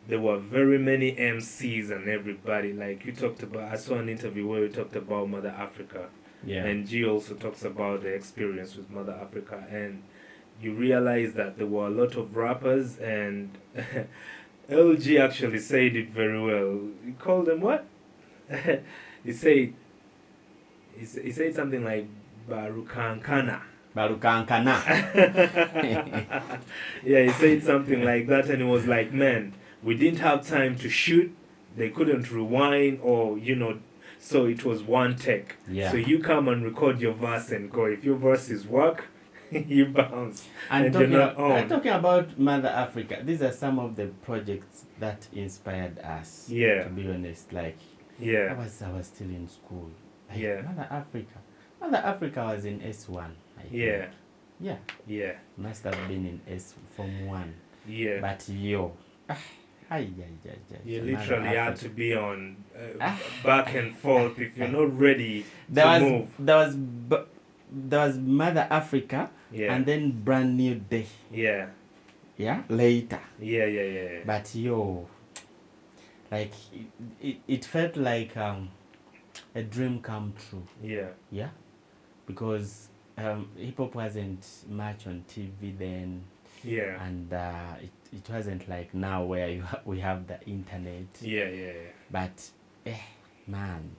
there were very many MCs and everybody. Like you talked about, I saw an interview where you talked about Mother Africa. And G also talks about the experience with Mother Africa. And you realize that there were a lot of rappers, and LG actually said it very well. He called them what? he said he said something like Barukankana.
Barukankana.
Yeah, he said something like that, and it was like, man, we didn't have time to shoot. They couldn't rewind, or so it was one take.
Yeah.
So you come and record your verse and go. If your verses work, you bounce.
And
you're not on.
I'm talking about Mother Africa. These are some of the projects that inspired us.
Yeah.
To be honest, like
Yeah.
I was still in school. Like,
Yeah.
Mother Africa was in S1. I think.
Yeah.
Yeah.
Yeah.
Must have been in Form 1.
Yeah.
But
you literally had to be on back and forth if you're not ready move.
There was Mother Africa,
Yeah.
and then Brand New Day.
Yeah.
Yeah, later.
Yeah.
But like it felt like a dream come true.
Yeah.
Yeah, because hip hop wasn't much on TV then.
Yeah.
And it wasn't like now where we have the internet.
Yeah.
But man,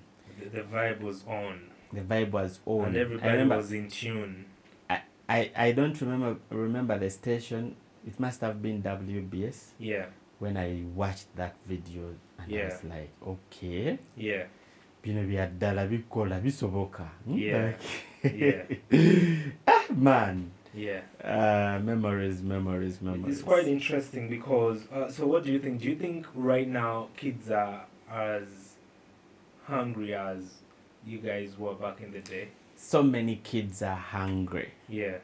the vibe was on.
The vibe was on.
And everybody was in tune.
I don't remember the station. It must have been WBS.
Yeah.
When I watched that video, and I was like, okay.
Yeah.
Bino byadala bikola bisoboka.
Yeah.
Man.
Yeah.
Memories.
It's quite interesting because so what do you think? Do you think right now kids are as hungry as you guys were back in the day?
So many kids are hungry.
Yeah.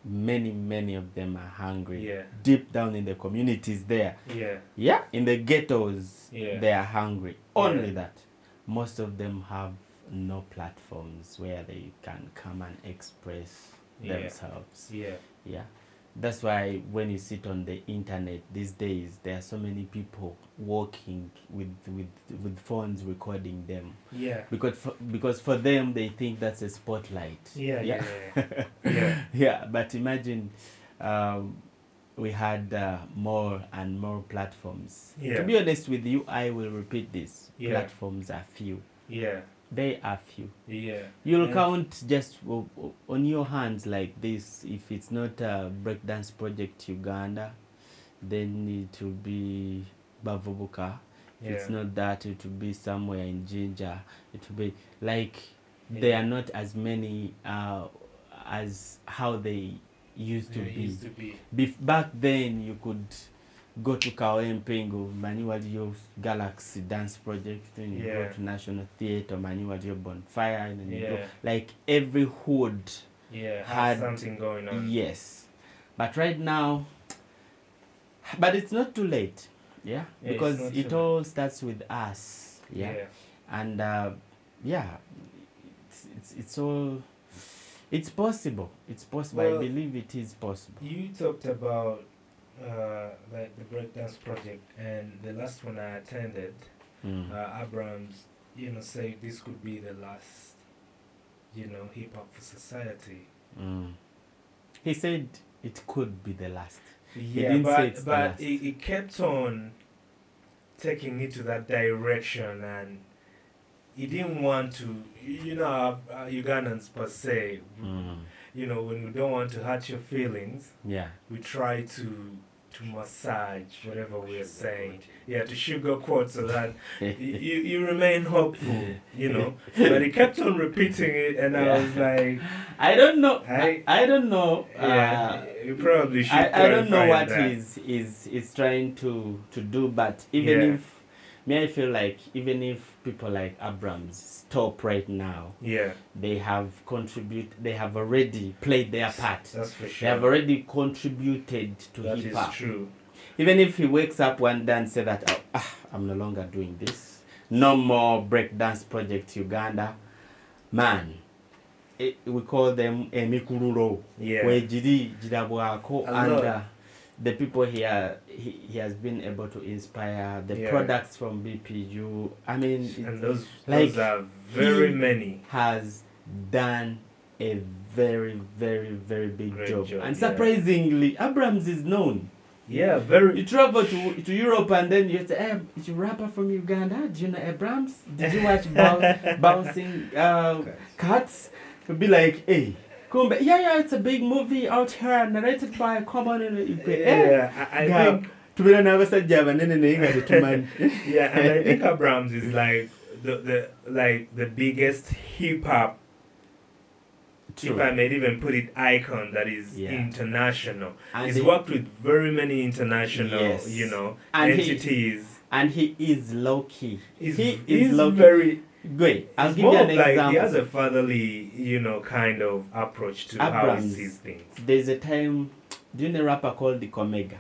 Many of them are hungry.
Yeah.
Deep down in the communities there.
Yeah.
Yeah, in the ghettos,
yeah.
They are hungry. Only that. Most of them have no platforms where they can come and express themselves.
Yeah.
Yeah. That's why when you sit on the internet these days, there are so many people walking with phones recording them.
Yeah.
Because for them they think that's a spotlight.
Yeah.
Yeah. But imagine we had more and more platforms.
Yeah.
To be honest with you, I will repeat this.
Yeah.
Platforms are few.
Yeah.
They are few.
Yeah.
You'll count just on your hands like this. If it's not a breakdance project Uganda, then it will be Bavubuka. If it's not that, it will be somewhere in Jinja. It will be like they are not as many as how they used to be. Back then, you could go to Kawempengo, Maniwadio Galaxy Dance Project, then you go to National Theatre, Maniwadio Bonfire, and then you go. Like every hood had
something going on.
Yes. But right now, but it's not too late. Yeah. Because it all starts with us. Yeah. And it's all. It's possible. It's possible. Well, I believe it is possible.
You talked about like the breakdance project, and the last one I attended, Abrams, say this could be the last, hip hop for society.
He said it could be the last.
Yeah, but it kept on taking it to that direction, and he didn't want to, Ugandans per se, when we don't want to hurt your feelings, we try to massage whatever we are saying, to sugarcoat so that you remain hopeful, But he kept on repeating it, and I was like,
I don't know. I don't know.
You probably should.
I don't know what he's trying to do, but even if. I feel like even if people like Abrams stop right now, they have already played their part.
That's for sure.
They have already contributed to hip hop.
That is true.
Even if he wakes up one day and say that, I'm no longer doing this, no more breakdance project Uganda, man. We call them Emikururo. And the people here, he has been able to inspire the products from BPU. I mean,
and those are very many.
Has done a very, very, very big
Great
job.
job,
And
yeah.
surprisingly, Abrams is known.
Yeah, very.
You travel to Europe and then you say, hey, is you rapper from Uganda? Do you know Abrams? Did you watch Bouncing Cats? You'll be like, hey, come back. Yeah, it's a big movie out here narrated by a common.
Yeah, I think.
Yeah, and I
think Abrams is like the biggest hip hop. If I may even put it, icon that is international. And he's worked with very many international, entities.
And he is low key.
He's low very
great. I'll give
you
an example.
He has a fatherly, kind of approach to how he sees things.
There's a time, do you know a rapper called the Komega?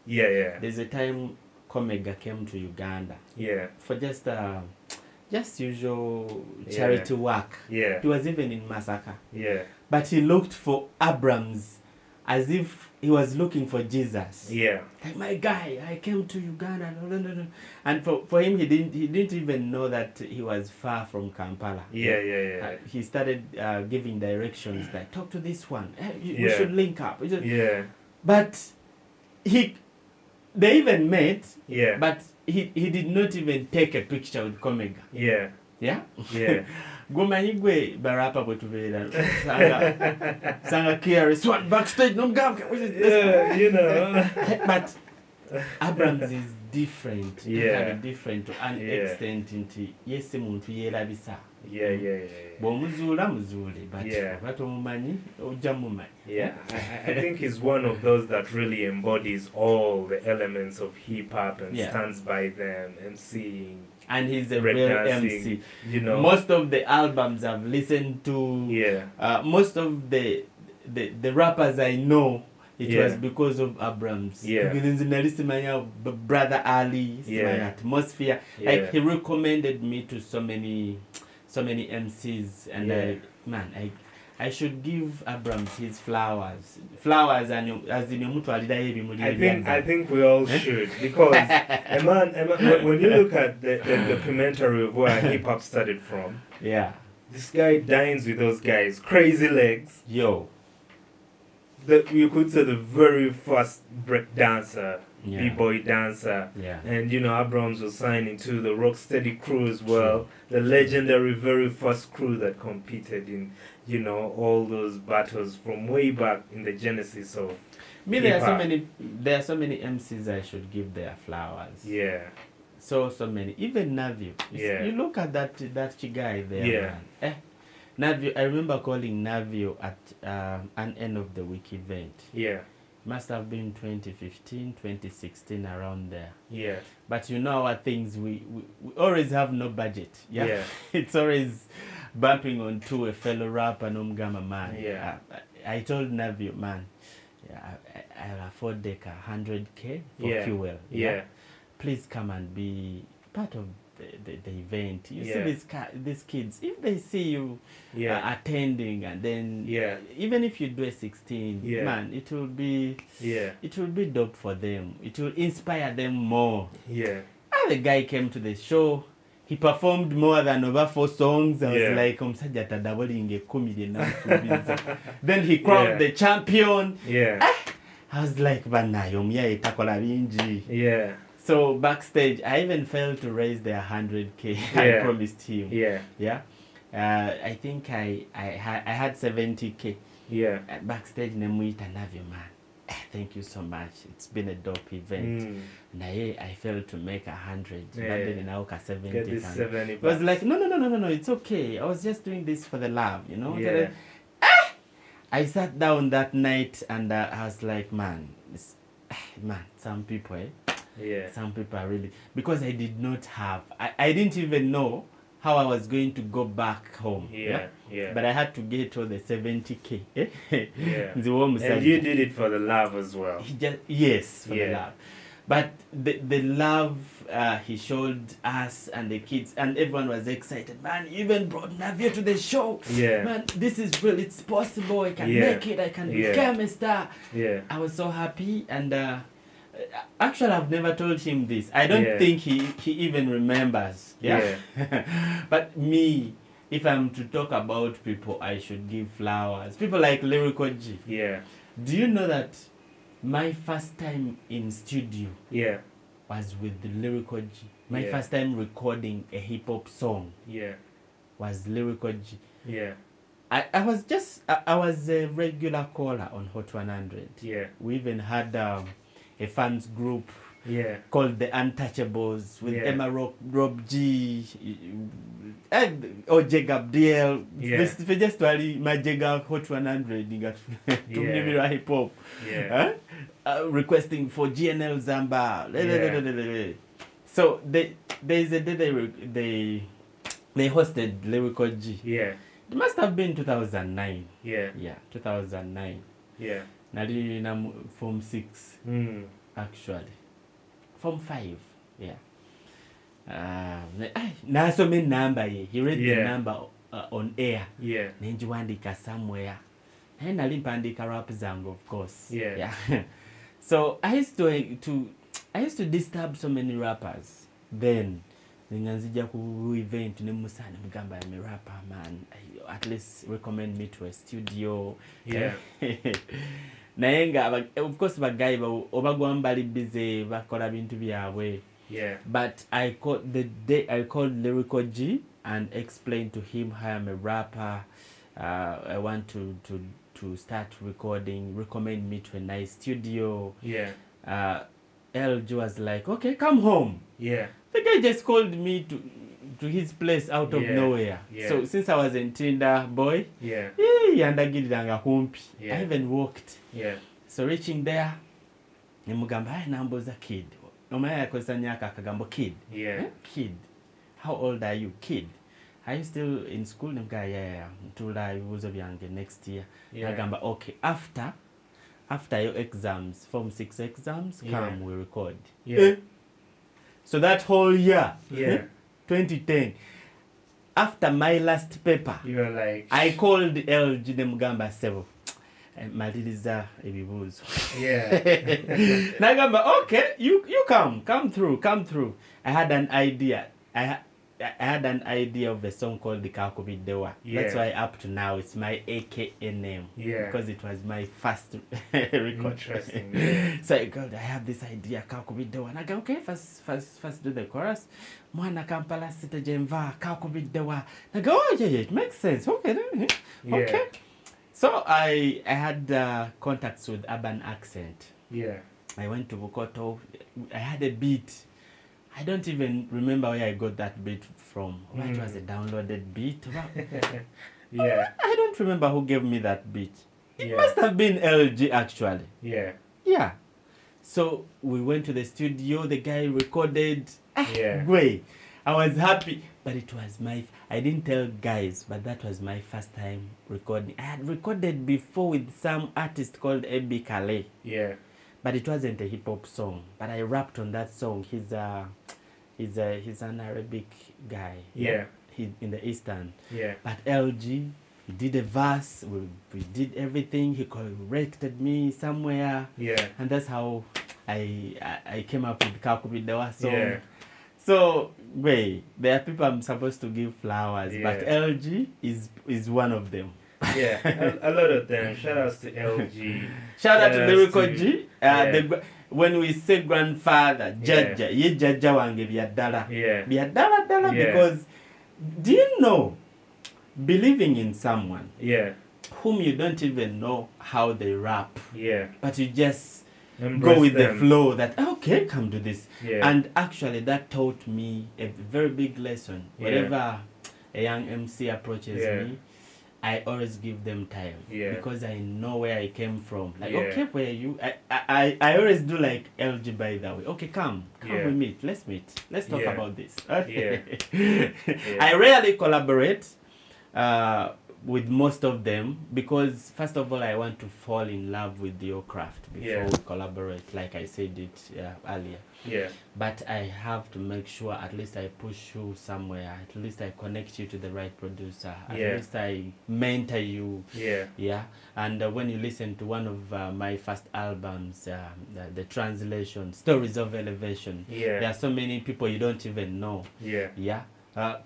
Yeah.
There's a time Komega came to Uganda.
Yeah.
For just usual charity work.
Yeah.
He was even in Masaka.
Yeah.
But he looked for Abrams as if he was looking for Jesus.
Yeah.
Like, my guy, I came to Uganda. And for him, he didn't even know that he was far from Kampala.
Yeah.
He started giving directions like, talk to this one. We should link up.
Yeah.
But they even met.
Yeah.
But he did not even take a picture with Komega.
Yeah.
Yeah?
Yeah.
Gomanyigwe barapa bwetubera sanga KRS One backstage no mgavke. But Abrams is different. Different to an extent into yes muntu yerabisa.
Yeah.
Bomuzula muzule but batomumanyi ojja mumanyi.
Yeah. I think he's one of those that really embodies all the elements of hip hop and stands by them, MCing.
And he's a real MC. Most of the albums I've listened to, most of the rappers I know, it was because of Abrams. Brother Ali, my atmosphere. Like he recommended me to so many MCs, and I should give Abrams his flowers. And as in
I think we all should, because a man, when you look at the documentary of where hip hop started from, this guy dines with those guys, Crazy Legs. You could say the very first break dancer, b-boy dancer, and Abrams was signed into the Rocksteady crew as well, the legendary very first crew that competed in all those battles from way back in the genesis of
there are so many MCs I should give their flowers. So many, even Navio. You look at that guy there, man. Navio, I remember calling Navio at an end of the week event. Must have been 2015, 2016, around there. But our things, we always have no budget. It's always bumping onto a fellow rapper, Nomgama, man. I told Navio, man, I'll afford like 100K for fuel. Please come and be part of the event. You see these kids, if they see you attending, and then even if you do a 16, man, it will be dope for them. It will inspire them more. And the guy came to the show. He performed more than over 4 songs. I was like, then he crowned the champion. I was like, so backstage, I even failed to raise the 100K I promised him. I think I had 70K. Backstage, Nemuita Navio, man. Thank you so much. It's been a dope event. I failed to make 100. But then now 70. I was like, no, it's okay. I was just doing this for the love, I sat down that night and I was like, man, some people, some people are really, because I did not have, I didn't even know how I was going to go back home. But I had to get all the 70K.
And you did it for the love as well.
Yes, for the love. But the love he showed us and the kids, and everyone was excited. Man, you even brought Navio to the show. Man, this is real. It's possible. I can make it. I can become a star. I was so happy. And actually, I've never told him this. I don't think he even remembers. But me, if I'm to talk about people, I should give flowers. People like Lyrical G.
Yeah.
Do you know that my first time in studio was with the Lyrical G? My first time recording a hip hop song was Lyrical G.
Yeah.
I was a regular caller on Hot 100. Yeah. We even had a fans group called the Untouchables with Emma Rob G, OJ Gabriel. Just Majega Hot 100 to hip hop. Requesting for GNL Zamba. So there's a day they hosted Lyrical G. Yeah. It must have been 2009. Yeah. 2009. Yeah. Nali in Form 6. Actually. Form 5. Yeah. Naso me number ye. He read the number on air. Yeah. Nenjiwandika somewhere. And nalimpandika rap zango, of course. Yeah. So I used to disturb so many rappers. Then ninganzija ku event ne musana mugamba I'm a rapper, man. At least recommend me to a studio. Yeah. Nayenga of course bagay obagwambali busy bakola bintu byabwe. Yeah. But I called Lyrical G and explained to him how I'm a rapper. I want to start recording. Recommend me to a nice studio. Yeah. LG was like, okay, come home. Yeah. The guy just called me to his place out of nowhere. Yeah. So since I was in Tinder boy, I even walked. Yeah. So reaching there, Nemugamba namboza kid. Omaya kosanyaka kagambo kid. Yeah. Kid. How old are you, kid? Are you still in school? Yeah. Tula uzo byange next year. Yeah. Agamba okay, after your exams, Form 6 exams, come we record. Yeah. So that whole year, 2010, after my last paper, you were like, I called LG Nemugamba Sebo. Maliliza ebibuzo. Yeah. Nagamba, okay, you come through. I had an idea. I had an idea of a song called the Kakubidewa. Yeah. That's why up to now it's my AKA name. Yeah. Because it was my first record. Interesting. Yeah. So I have this idea, Kakubidewa. And I go, okay, first do the chorus. Mwana Kampala City Jemva, Kakubidewa. And I go, oh yeah, it makes sense. Okay. Yeah. Okay. So I had contacts with Urban Accent. Yeah. I went to Bukoto. I had a beat. I don't even remember where I got that beat from. It was a downloaded beat. Yeah. I don't remember who gave me that beat. It must have been LG actually. Yeah. Yeah. So we went to the studio. The guy recorded. Great. I was happy. But it was I didn't tell guys, but that was my first time recording. I had recorded before with some artist called Ebi Kale. Yeah. But it wasn't a hip hop song. But I rapped on that song. He's an Arabic guy. Yeah. He's in the Eastern. Yeah. But LG, he did a verse. We did everything. He corrected me somewhere. Yeah. And that's how I came up with Kakubidewa song. Yeah. So wait, there are people I'm supposed to give flowers, but LG is one of them. Yeah, a lot of them. Shout outs to LG. Shout out to Lyrical G. When we say grandfather, Jaja, ye Jaja wange biadala. Yeah. Biadala because do you know, believing in someone whom you don't even know how they rap, but you just go with the flow that, okay, come do this. Yeah. And actually that taught me a very big lesson. Whenever a young MC approaches me, I always give them time because I know where I came from. Like, okay, where are you? I always do like LG by the way. Okay, come we meet. Let's talk about this. I rarely collaborate with most of them because first of all I want to fall in love with your craft before we collaborate, like I said it earlier. Yeah. But I have to make sure at least I push you somewhere, at least I connect you to the right producer, at least I mentor you. Yeah. Yeah. And when you listen to one of my first albums, the translation, Stories of Elevation, there are so many people you don't even know. Yeah. Yeah.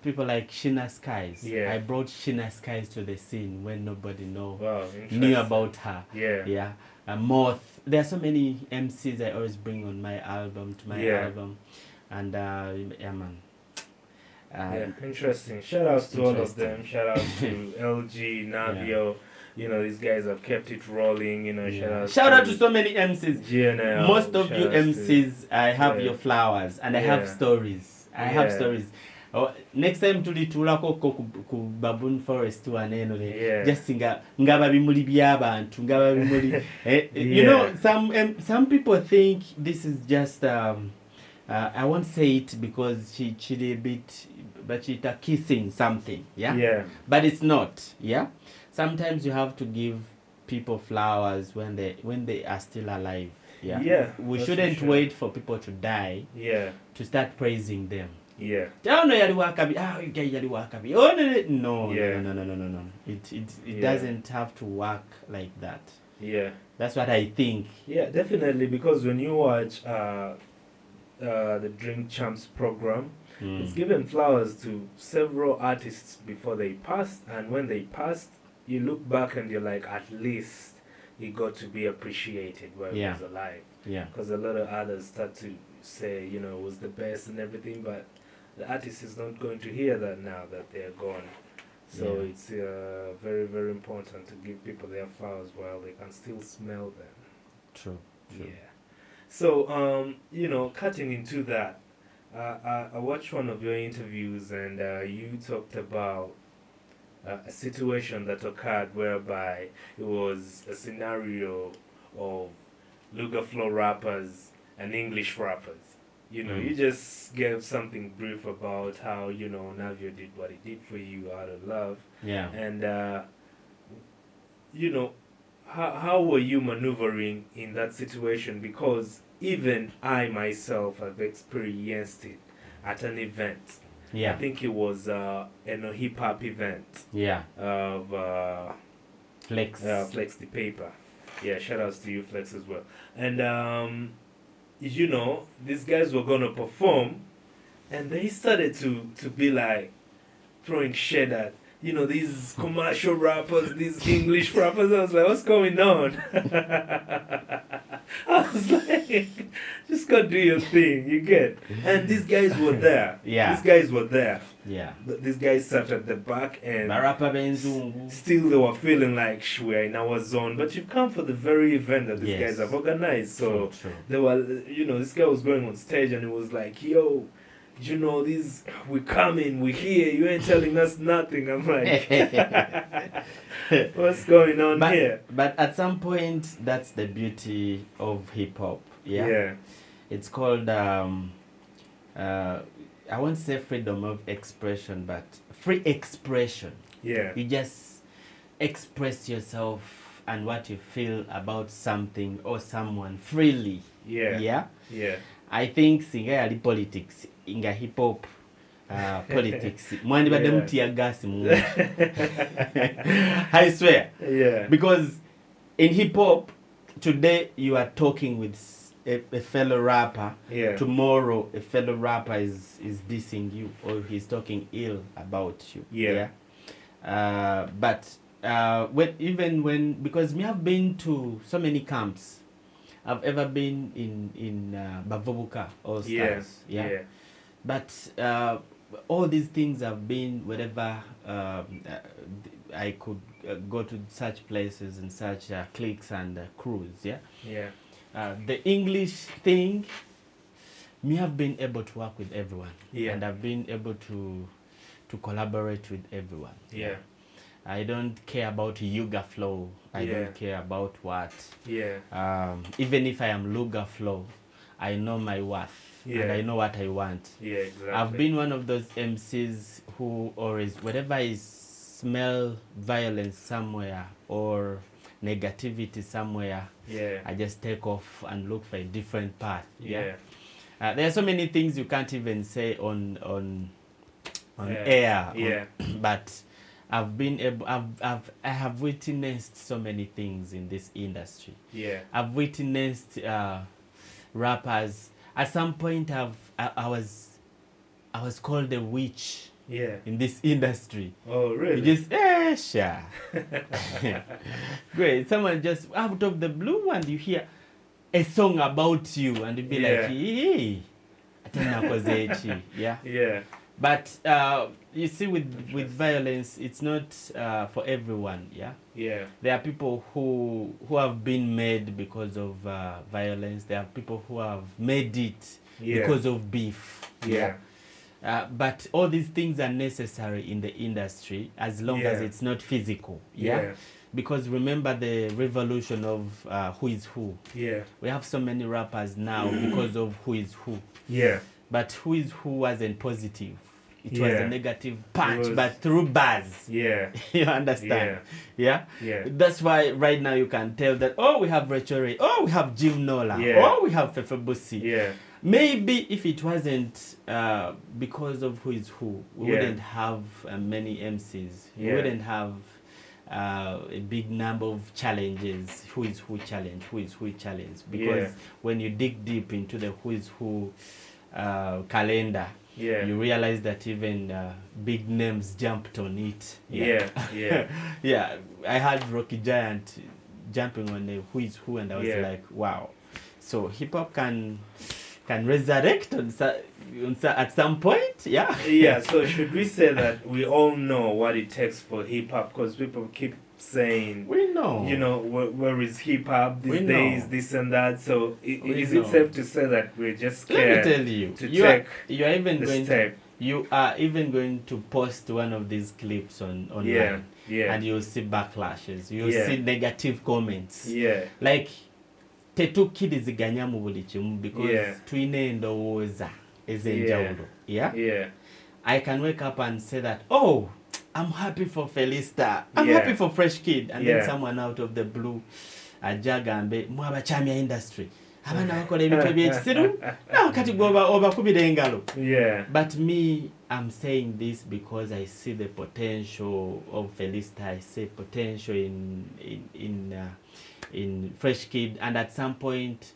people like Sheena Skies.
Yeah.
I brought Sheena Skies to the scene when nobody
Wow,
knew about her.
Yeah.
Yeah. Moth. There are so many MCs I always bring on my album, album. And yeah, man.
Yeah, interesting. Shout outs to all of them. Shout outs to LG, Navio. You know, these guys have kept it rolling. You know, shout out
to so many MCs.
GNL.
Most of you MCs, I have your flowers and I have stories. I have stories. Oh, next time tulitulako ku Baboon Forest waneno just nga babimuli by'abantu nga babimuli you know, some people think this is just I won't say it because she a bit, but she's kissing something, but it's not. Sometimes you have to give people flowers when they are still alive. We shouldn't wait for people to die to start praising them.
Yeah.
No. It doesn't have to work like that.
Yeah.
That's what I think.
Yeah, definitely, because when you watch the Drink Champs program, it's given flowers to several artists before they passed, and when they passed, you look back and you're like, at least he got to be appreciated while he was alive.
Yeah.
Because a lot of others start to say, you know, it was the best and everything, but the artist is not going to hear that now that they're gone. So it's very, very important to give people their flowers while they can still smell them.
True.
Yeah. So, you know, cutting into that, I watched one of your interviews and you talked about a situation that occurred whereby it was a scenario of Luga Flow rappers and English rappers. You know, you just gave something brief about how, you know, Navio did what he did for you out of love.
Yeah.
And, you know, how were you maneuvering in that situation? Because even I myself have experienced it at an event.
Yeah.
I think it was a hip-hop event.
Yeah.
Of
Flex.
Flex the Paper. Yeah, shout outs to you, Flex, as well. And, you know, these guys were going to perform, and they started to be like throwing shit at, you know, these commercial rappers, these English rappers. I was like, what's going on? I was like, just go do your thing, you get. And these guys were there.
Yeah.
These guys were there.
Yeah.
These guys sat at the back and
Barapa
still they were feeling like we're in our zone. But you've come for the very event that these guys have organized. So they were, you know, this guy was going on stage and it was like, yo, you know, we're coming, we're here, you ain't telling us nothing. I'm like, what's going on here?
But at some point, that's the beauty of hip hop. Yeah. It's called, I won't say freedom of expression, but free expression.
Yeah.
You just express yourself and what you feel about something or someone freely.
Yeah.
I think singa yali politics inga hip hop politics mwandibadde mutia gas mungu. I swear.
Yeah.
Because in hip hop today you are talking with a fellow rapper.
Yeah.
Tomorrow a fellow rapper is dissing you or he's talking ill about you.
Yeah.
But because me have been to so many camps. I've ever been in Bavubuka All Stars. Yeah. But all these things have been wherever I could go to such places and such cliques and crews. Yeah. The English thing, me have been able to work with everyone. And I've been able to collaborate with everyone. I don't care about Yuga flow. I don't care about what. Even if I am Luga flow, I know my worth and I know what I want.
Exactly.
I've been one of those MCs who always, whenever I smell violence somewhere or negativity somewhere, I just take off and look for a different path. There are so many things you can't even say on air. But I've been able. I have witnessed so many things in this industry. I've witnessed rappers. At some point, I was called a witch in this industry.
Oh, really?
You just, sure. Great. Someone just out of the blue and you hear a song about you and you be like, hey, yeah.
Yeah.
But you see, with violence, it's not for everyone. Yeah.
Yeah.
There are people who have been made because of violence. There are people who have made it because of beef.
Yeah.
But all these things are necessary in the industry as long as it's not physical. Yeah. Because remember the revolution of who is who.
Yeah.
We have so many rappers now because of who is who.
Yeah.
But who is who wasn't positive. It was a negative punch, but through bars.
Yeah.
You understand?
Yeah.
That's why right now you can tell that, oh, we have Rachel Ray, oh, we have Jim Nola, oh, we have Fefe Bussi.
Yeah.
Maybe if it wasn't because of who is who, we wouldn't have many MCs. We wouldn't have a big number of challenges. Who is who challenge? Who is who challenge? Because when you dig deep into the who is who calendar, you realize that even big names jumped on it. Yeah. I had Rocky Giant jumping on the who is who, and I was like, wow. So hip hop can resurrect at some point.
So should we say that we all know what it takes for hip hop? Because people keep saying,
we know,
you know, where is hip hop these days, this and that. So is it safe to say that we're just scared?
Let me tell you, you are even going to post one of these clips online, and you'll see backlashes, you'll see negative comments, like tetukiriziganya mu buli kimu because tulina endowooza ez'enjawulo. I can wake up and say that, oh, I'm happy for Felista, I'm happy for Fresh Kid, and then someone out of the blue ajagambe mu abakyamya industry abaana bakola ebintu ebyekisiru nawe kati obakubira engalo. But me, I'm saying this because I see the potential of Felista. I see potential in Fresh Kid, and at some point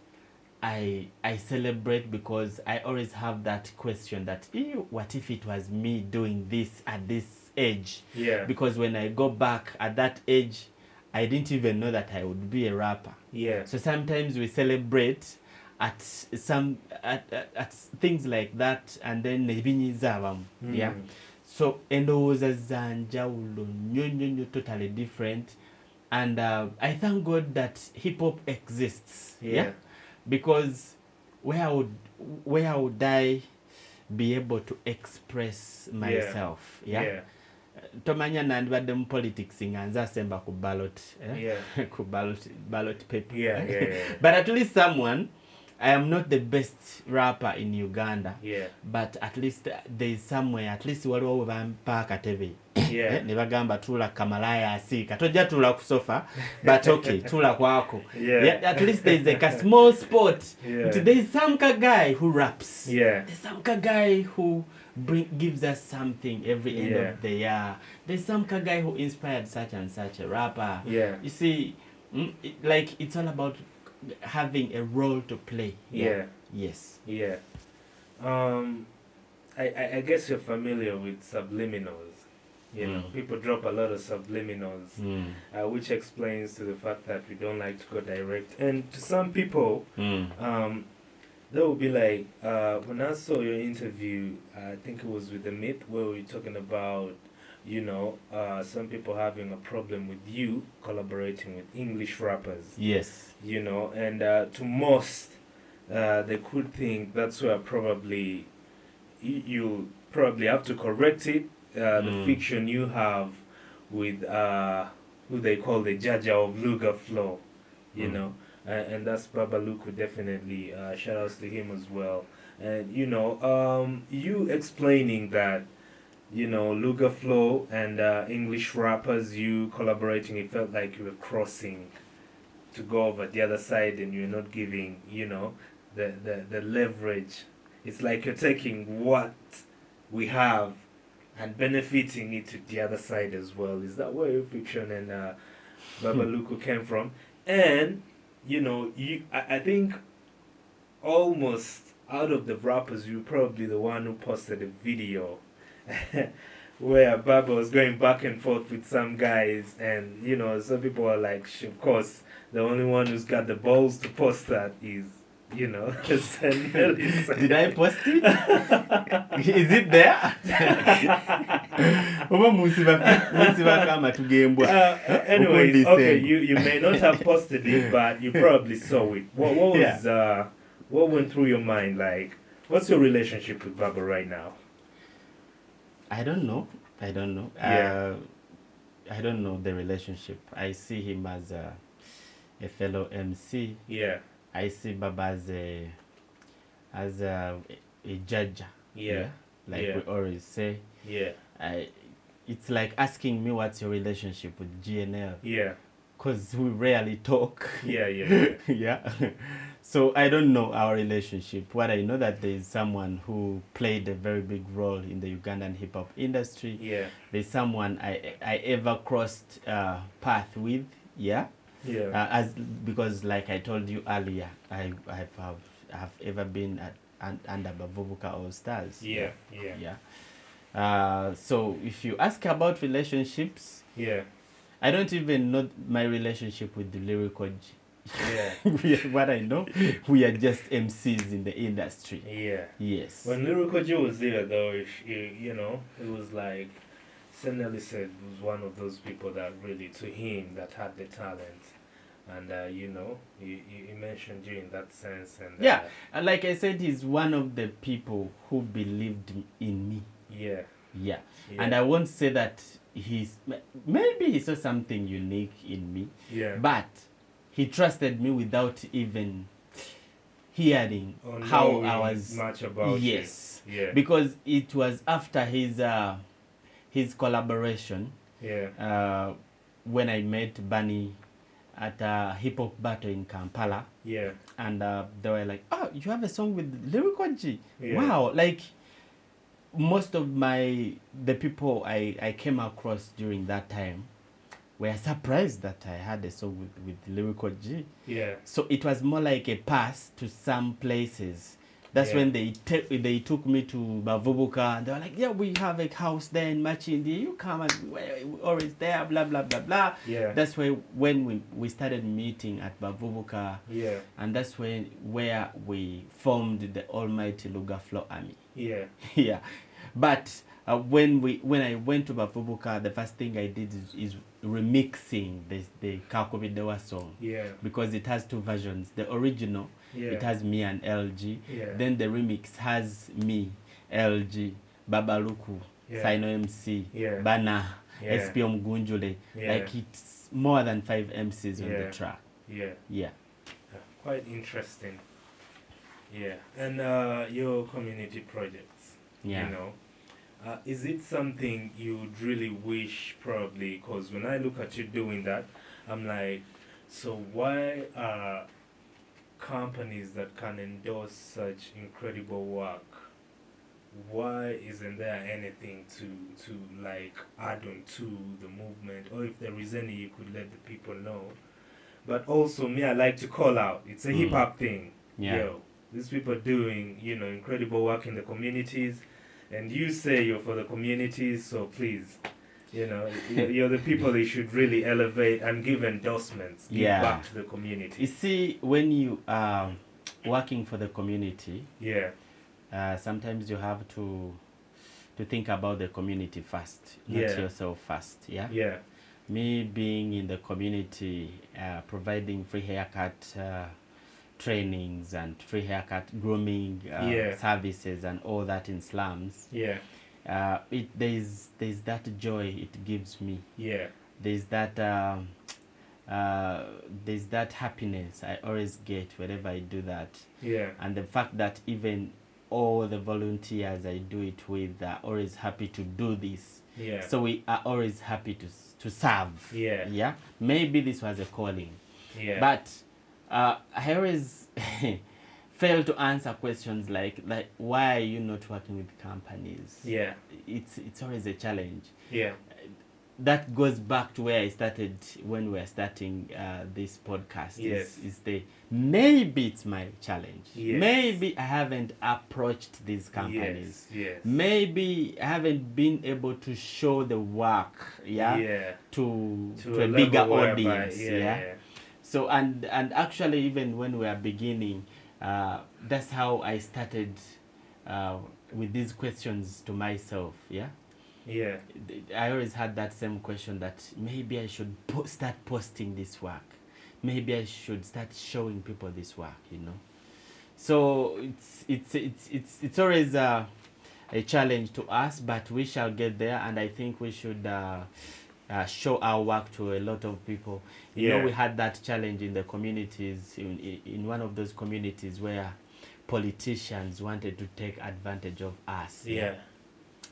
I celebrate because I always have that question that, what if it was me doing this at this age? Because when I go back at that age, I didn't even know that I would be a rapper. So sometimes we celebrate at things like that, and then nebinyizabamu. So endowooza zanjawulo nnyo totally different. And I thank God that hip hop exists. Because where would I be able to express myself? Tomanya nandibadde mu politics nga nze asemba ku ballot, ku ballot paper. But at least someone, I am not the best rapper in Uganda, but at least there is somewhere, at least waliwo bampa akatebe ne bagamba tula kamalaya asika tojja tula ku sofa, but okay, tula kwako. At least there is like a small spot. There is some guy who raps, there's some guy who gives us something every end of the year. There's some guy who inspired such and such a rapper. You see, like it's all about having a role to play. Yes.
I guess you're familiar with subliminals. You know, people drop a lot of subliminals, which explains to the fact that we don't like to go direct. And to some people, they will be like, when I saw your interview, I think it was with The Myth, where we were talking about, you know, some people having a problem with you collaborating with English rappers. You know, and to most, they could think that's where probably you probably have to correct it. The fiction you have with who they call the Jaja of Luga Flow, you know. And that's Babaluku, definitely. Shout outs to him as well. And, you know, you explaining that, you know, Luga Flow and English rappers, you collaborating, it felt like you were crossing to go over the other side and you're not giving, you know, the leverage. It's like you're taking what we have and benefiting it to the other side as well. Is that where your fiction and Babaluku came from? And, you know, I think almost out of the rappers, you're probably the one who posted a video where Baba was going back and forth with some guys, and you know, some people are like, of course, the only one who's got the balls to post that is, you know, Nelly-Sade.
Did I post it? Is it there?
Anyways, okay, you may not have posted it, but you probably saw it. What went through your mind? Like, what's your relationship with Baba right now?
I don't know.
Yeah.
I don't know the relationship. I see him as a fellow MC.
Yeah.
I see Baba as a judge.
Yeah.
Like
Yeah.
we always say.
Yeah.
It's like asking me what's your relationship with GNL.
Yeah.
Because we rarely talk.
Yeah.
Yeah. So I don't know our relationship. What I know that there is someone who played a very big role in the Ugandan hip hop industry.
Yeah.
There's someone I ever crossed path with. Yeah.
Yeah.
Because like I told you earlier, I have ever been under Bavubuka All Stars.
Yeah.
So if you ask about relationships,
Yeah.
I don't even know my relationship with the lyrical G.
Yeah.
What I know, we are just MCs in the industry.
Yeah.
Yes.
When Lyrical Joe was there, though, you know, it was like, Nelly-Sade was one of those people that really, to him, that had the talent. And, you know, you mentioned you in that sense. And
yeah, and like I said, he's one of the people who believed in me. Yeah. And I won't say that maybe he saw something unique in me.
Yeah.
But he trusted me without even hearing how I was.
Much about
yes.
You. Yeah.
Because it was after his collaboration.
Yeah.
When I met Bunny at a hip hop battle in Kampala.
Yeah.
And they were like, "Oh, you have a song with Lyrical G?
Yeah.
Wow!" Like most of the people I came across during that time were surprised that I had a song with Lyrical G.
Yeah.
So it was more like a pass to some places. That's when they took me to Bavubuka, and they were like, "Yeah, we have a house there in Machindi. You come and we're always there, blah blah blah blah."
Yeah.
That's when we started meeting at Bavubuka.
Yeah.
And that's where we formed the Almighty Luga Flow Army.
Yeah.
Yeah. But when I went to Bavubuka, the first thing I did is remixing the Kakobidewa song.
Yeah.
Because it has two versions. The original, it has me and LG.
Yeah.
Then the remix has me, LG, Babaluku, Sino MC, Bana, SP Mgunjule. Like it's more than 5 MCs on the track. Yeah.
Quite interesting. Yeah. And your community projects, you know, is it something you'd really wish, probably, because when I look at you doing that, I'm like, so why are companies that can endorse such incredible work, why isn't there anything to like add on to the movement, or if there is any, you could let the people know? But also, me, I like to call out, it's a hip hop thing. Yo, these people are doing, you know, incredible work in the communities, and you say you're for the communities, so please, you know, you're the people they should really elevate and give endorsements, give back to the community.
You see, when you are working for the community, sometimes you have to think about the community first, not yourself first. Yeah. Me being in the community, providing free haircut trainings and free haircut grooming services and all that in slums. There's that joy it gives me. There's that happiness I always get whenever I do that. And the fact that even all the volunteers I do it with are always happy to do this. So we are always happy to serve. Maybe this was a calling. But I always fail to answer questions like why are you not working with companies? It's always a challenge. that goes back to where I started when we were starting this podcast.
Yes.
Is the maybe it's my challenge.
Yes.
Maybe I haven't approached these companies.
Yes.
Maybe I haven't been able to show the work, to a bigger audience. So and actually, even when we are beginning, that's how I started with these questions to myself. I always had that same question that maybe I should start posting this work. Maybe I should start showing people this work. So it's always a challenge to us, but we shall get there, and I think we should show our work to a lot of people. You know, we had that challenge in the communities, in one of those communities where politicians wanted to take advantage of us.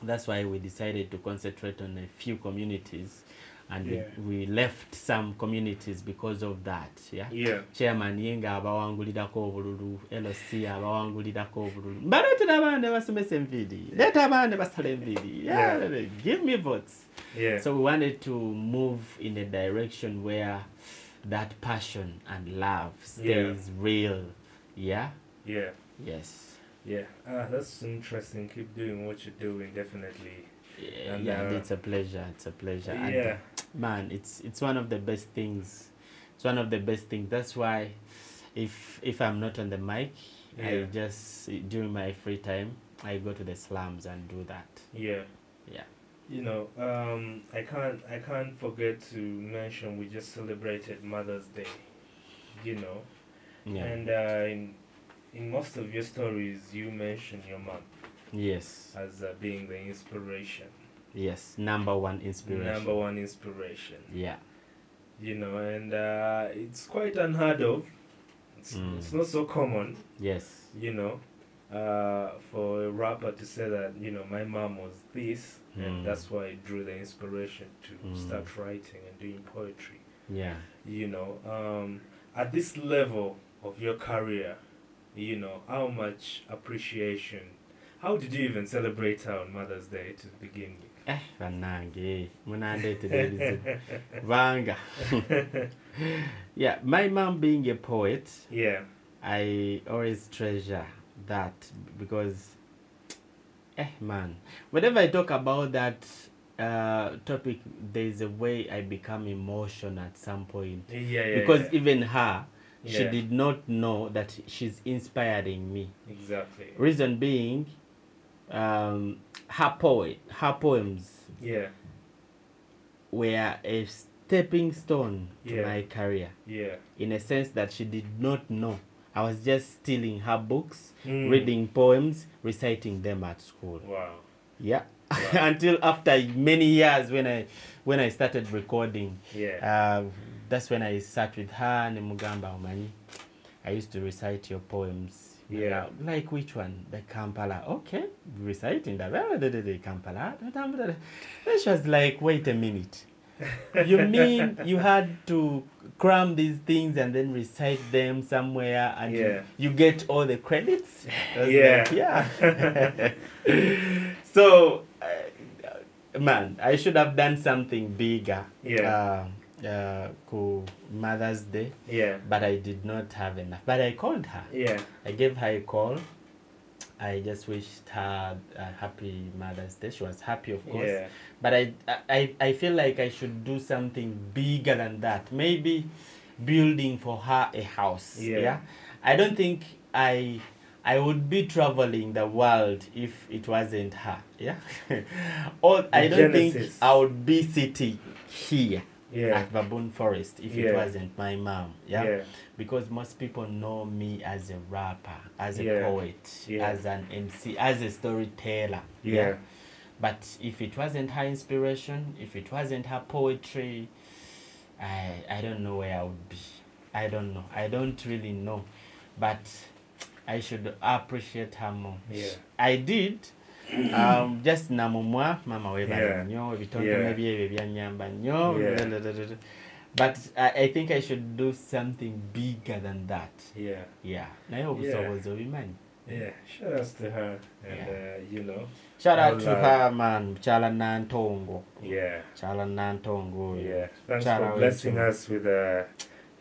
That's why we decided to concentrate on a few communities, and we left some communities because of that. Chairman Yenga abawangulirako obululu, LC abawangulirako obululu. Baletera abane basomesa envidi. Leta abane basala envidi. Give me votes. So we wanted to move in a direction where that passion and love stays real. Yes.
That's interesting. Keep doing what you're doing, definitely.
It's a pleasure. And, man, it's one of the best things. That's why if I'm not on the mic, I just, during my free time, I go to the slums and do that.
You know, I can't forget to mention we just celebrated Mother's Day. You know, and in most of your stories, you mention your mom.
Yes.
As being the inspiration.
Yes, number one inspiration.
Yeah. You know, and it's quite unheard of. It's not so common.
Yes.
You know, for a rapper to say that, you know, my mom was this, and that's why it drew the inspiration to start writing and doing poetry. You know, at this level of your career, you know, how much appreciation, how did you even celebrate her on Mother's Day to begin with?
Vanga. My mom being a poet, I always treasure that, because whenever I talk about that topic, there's a way I become emotional at some point. Because even her, she did not know that she's inspiring me.
Exactly.
Reason being, her poems were a stepping stone to my career. In a sense that she did not know. I was just stealing her books, reading poems, reciting them at school.
Wow.
Until after many years, when I started recording, that's when I sat with her and Mugamba Omani. I used to recite your poems. Like which one? The Kampala. Okay, reciting the Kampala. Then she was like, wait a minute. You mean you had to cram these things and then recite them somewhere, and you get all the credits? So, man, I should have done something bigger. Mother's Day, but I did not have enough. But I called her. I gave her a call. I just wished her a happy Mother's Day. She was happy, of course. But I feel like I should do something bigger than that. Maybe building for her a house. I don't think I would be traveling the world if it wasn't her. Or I don't think I would be sitting here at Baboon Forest if it wasn't my mom. Because most people know me as a rapper, as a poet, as an MC, as a storyteller. But if it wasn't her inspiration, if it wasn't her poetry, I don't know where I would be. I don't know. I don't really know. But I should appreciate her more. I did. Just namumwa mama weba nyo bitondo mebye byanyamba nyo. But I think I should do something bigger than that. Nayo obusobozi obimanyi.
Yeah, shout outs to her, and you know.
Shout out to her, man. Chala Nantongo.
Yeah.
Chala Nantongo.
Yeah. Thanks for blessing us with a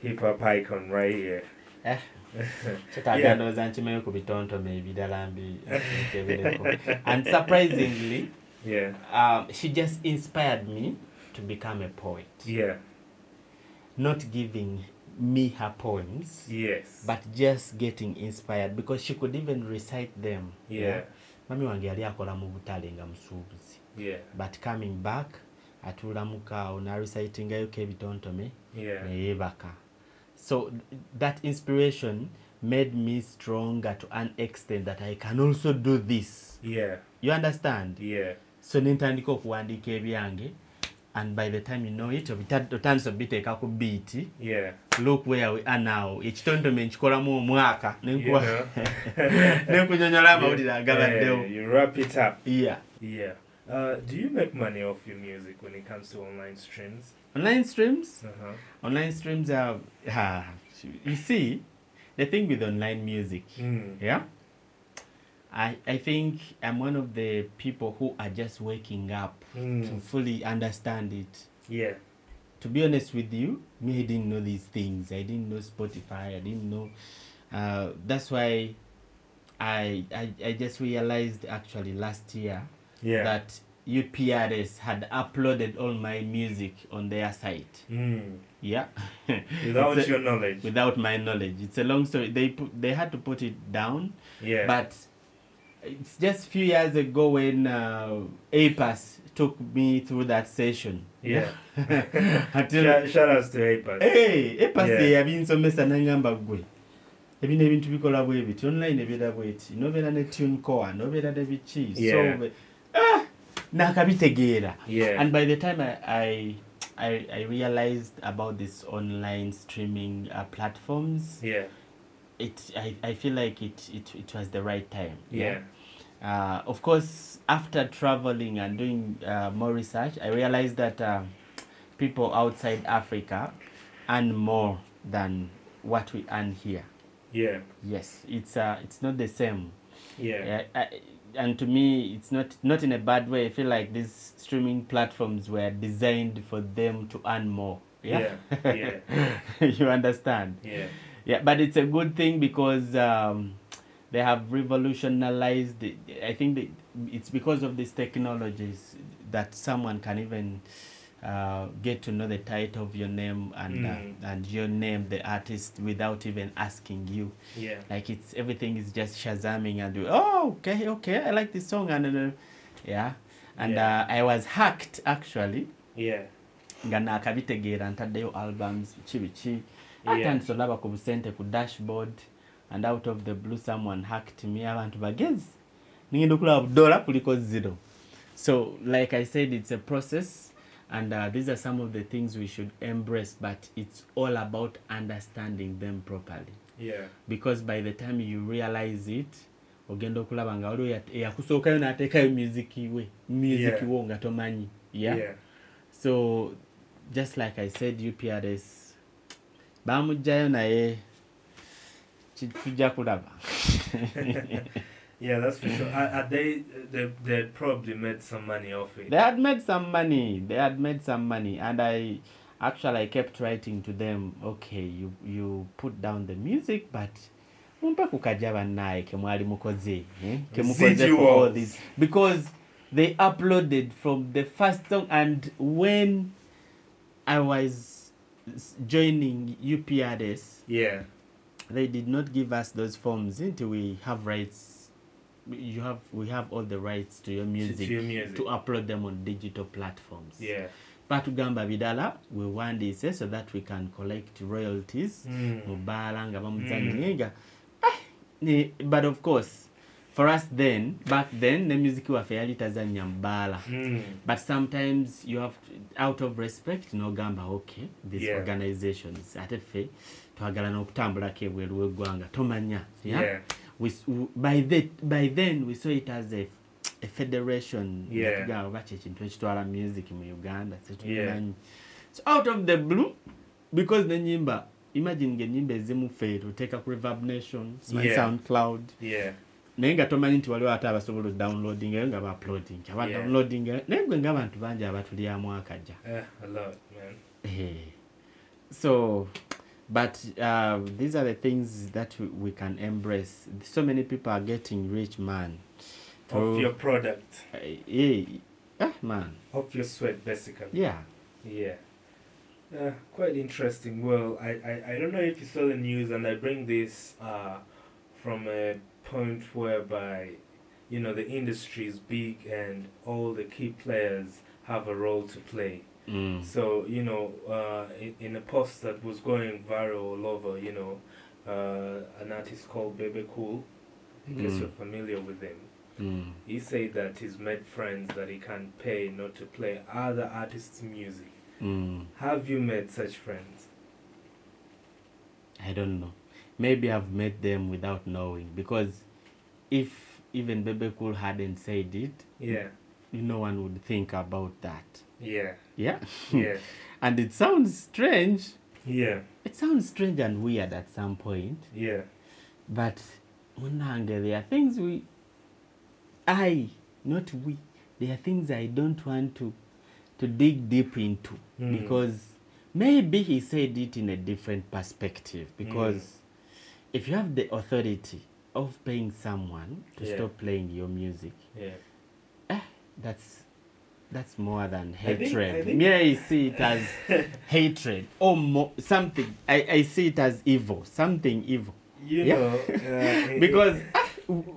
hip hop icon right here.
And surprisingly,
yeah,
she just inspired me to become a poet.
Yeah.
Not giving me her poems,
yes,
but just getting inspired because she could even recite them.
Yeah.
Mami wange yali akola mu butale nga musuubuzi.
Yeah.
But coming back, atula mukaawo na reciting ayuko ebitontome.
Yeah.
Neyeebaka. So that inspiration made me stronger to an extent that I can also do this.
Yeah.
You understand?
Yeah.
So nintandika okuwandiika ebyange, and by the time you know it, otandise obiteeka ku beat.
Yeah.
Look where we are now. Ekitontome nkikolamu omwaka nenkunyonyola amawulire agabaddewo.
You wrap it up.
Yeah.
Yeah. Do you make money off your music when it comes to online streams?
Online streams?
Uh-huh.
Online streams are... you see, the thing with online music, yeah? I think I'm one of the people who are just waking up to fully understand it.
Yeah.
To be honest with you, me, I didn't know these things. I didn't know Spotify. I didn't know... that's why I just realized actually last year that UPRS had uploaded all my music on their site. Yeah.
Without your knowledge.
Without my knowledge. It's a long story. They had to put it down.
Yeah.
But it's just a few years ago when APAS took me through that session.
Yeah. Shout outs to APAS.
Hey, APAS yabinsomesa nangamba gwe. Ebino ebintu bikola bwe biti online ebyera bweti. Nobeera ne tune core, nobeera ne bichi. So nakabitegeera.
Yeah.
And by the time I realized about this online streaming platforms, I feel like it was the right time.
Yeah.
Of course, after traveling and doing more research, I realized that people outside Africa earn more than what we earn here.
Yeah.
Yes, it's not the same.
Yeah.
And to me, it's not in a bad way. I feel like these streaming platforms were designed for them to earn more. Yeah. You understand?
Yeah.
Yeah, but it's a good thing because they have revolutionized it. I think it's because of these technologies that someone can even get to know the title of your name and your name, the artist, without even asking you.
Yeah.
Like everything is just shazamming and okay, I like this song and I was hacked actually.
Yeah.
Nga nakabitegeera ntaddeyo albums bichi. Atandise olaba ku busente ku dashboard, and out of the blue someone hacked me. Abantu bagezi ningenda okulaba $1 kuliko $0. So like I said, it's a process, and these are some of the things we should embrace, but it's all about understanding them properly.
Yeah. Because
by the time you realize it, ogenda okulaba nga waliwo eyakusookayo n'ateekayo music wo nga tomanyi. Yeah. So just like I said, UPRS bamujjayo naye tujja kulaba.
Yeah, that's for sure. They probably made some money off it.
They had made some money, and I kept writing to them, okay, you put down the music, but mumpa kukaja banaye ke mwali mukoze for all this, because they uploaded from the first song, and when I was joining UPRS, they did not give us those forms until we have rights. We have all the rights to your music, to upload them on digital platforms.
Yeah.
Patugamba bidala, we want this so that we can collect royalties. But of course, for us back then, the music was fairly tazanya mbala. But sometimes you have to, out of respect, no gamba, okay, this organization is at a fee to agalana okutambula kebweru wegwanga tomanya. Yeah. By then we saw it as a federation. Music in Uganda. So out of the blue, because the nyimba, imagine the nyimba ezimu fail to take up Reverb Nation, SoundCloud.
Yeah.
naye nga tomanyi nti waliwo ate abasobola downloading eyo nga bauploading aba downloading naye gwe ng'abantu bangi abatulyamu akajja.
A lot, man.
So but these are the things that we can embrace. So many people are getting rich, man,
of your product.
Man,
of your sweat, basically.
Yeah.
Quite interesting. Well, I don't know if you saw the news, and I bring this from a point whereby, you know, the industry is big and all the key players have a role to play. So, you know, in a post that was going viral all over, you know, an artist called Bebe Cool, I guess you're familiar with him. He said that he's made friends that he can't pay not to play other artists' music. Have you met such friends?
I don't know. Maybe I've met them without knowing, because if even Bebe Cool hadn't said it, no one would think about that. Yeah. And it sounds strange. It sounds strange and weird at some point. But Munange, there are things there are things I don't want to dig deep into, because maybe he said it in a different perspective, because if you have the authority of paying someone to stop playing your music, that's more than hatred. I see it as hatred or something. I see it as evil, something evil.
You know,
because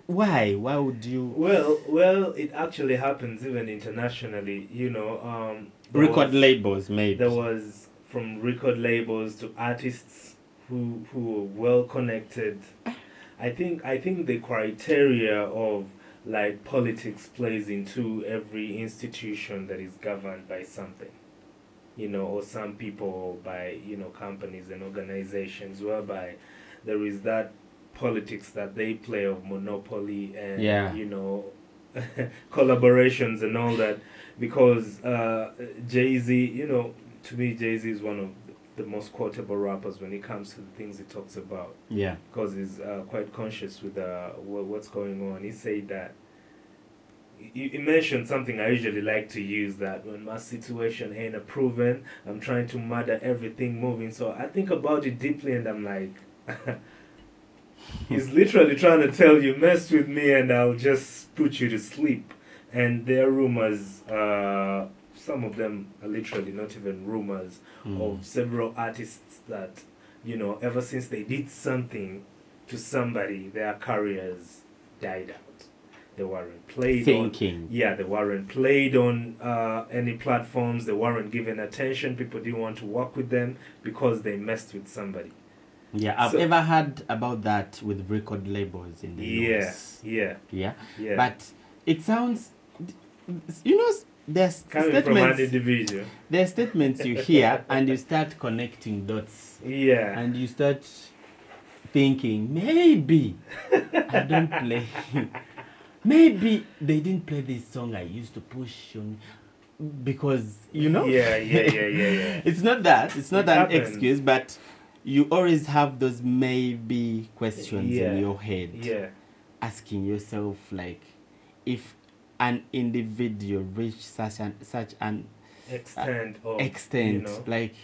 why would you?
Well, it actually happens even internationally. You know,
record labels, maybe
there was from record labels to artists who were well connected. I think the criteria of like politics plays into every institution that is governed by something, you know, or some people by, you know, companies and organizations, whereby there is that politics that they play of monopoly and you know, collaborations and all that. Because Jay-Z, you know, to me Jay-Z is one of the most quotable rappers when it comes to the things he talks about. Because he's quite conscious with what's going on. He said that he mentioned something I usually like to use, that when my situation ain't approving, I'm trying to murder everything moving. So I think about it deeply and I'm like, he's literally trying to tell you, mess with me and I'll just put you to sleep. And there are rumors, some of them are literally not even rumors, of several artists that, you know, ever since they did something to somebody, their careers died out. They weren't played they weren't played on any platforms. They weren't given attention. People didn't want to work with them because they messed with somebody.
I've ever heard about that with record labels in the US. But it sounds, you know, there's
coming from an individual.
There are statements you hear and you start connecting dots. And you start thinking, maybe I don't play. Maybe they didn't play this song I used to push on, because, you know. It's not that. It's not an excuse, but you always have those maybe questions in your head. Asking yourself, like, if an individual reached such an extent, you know, like,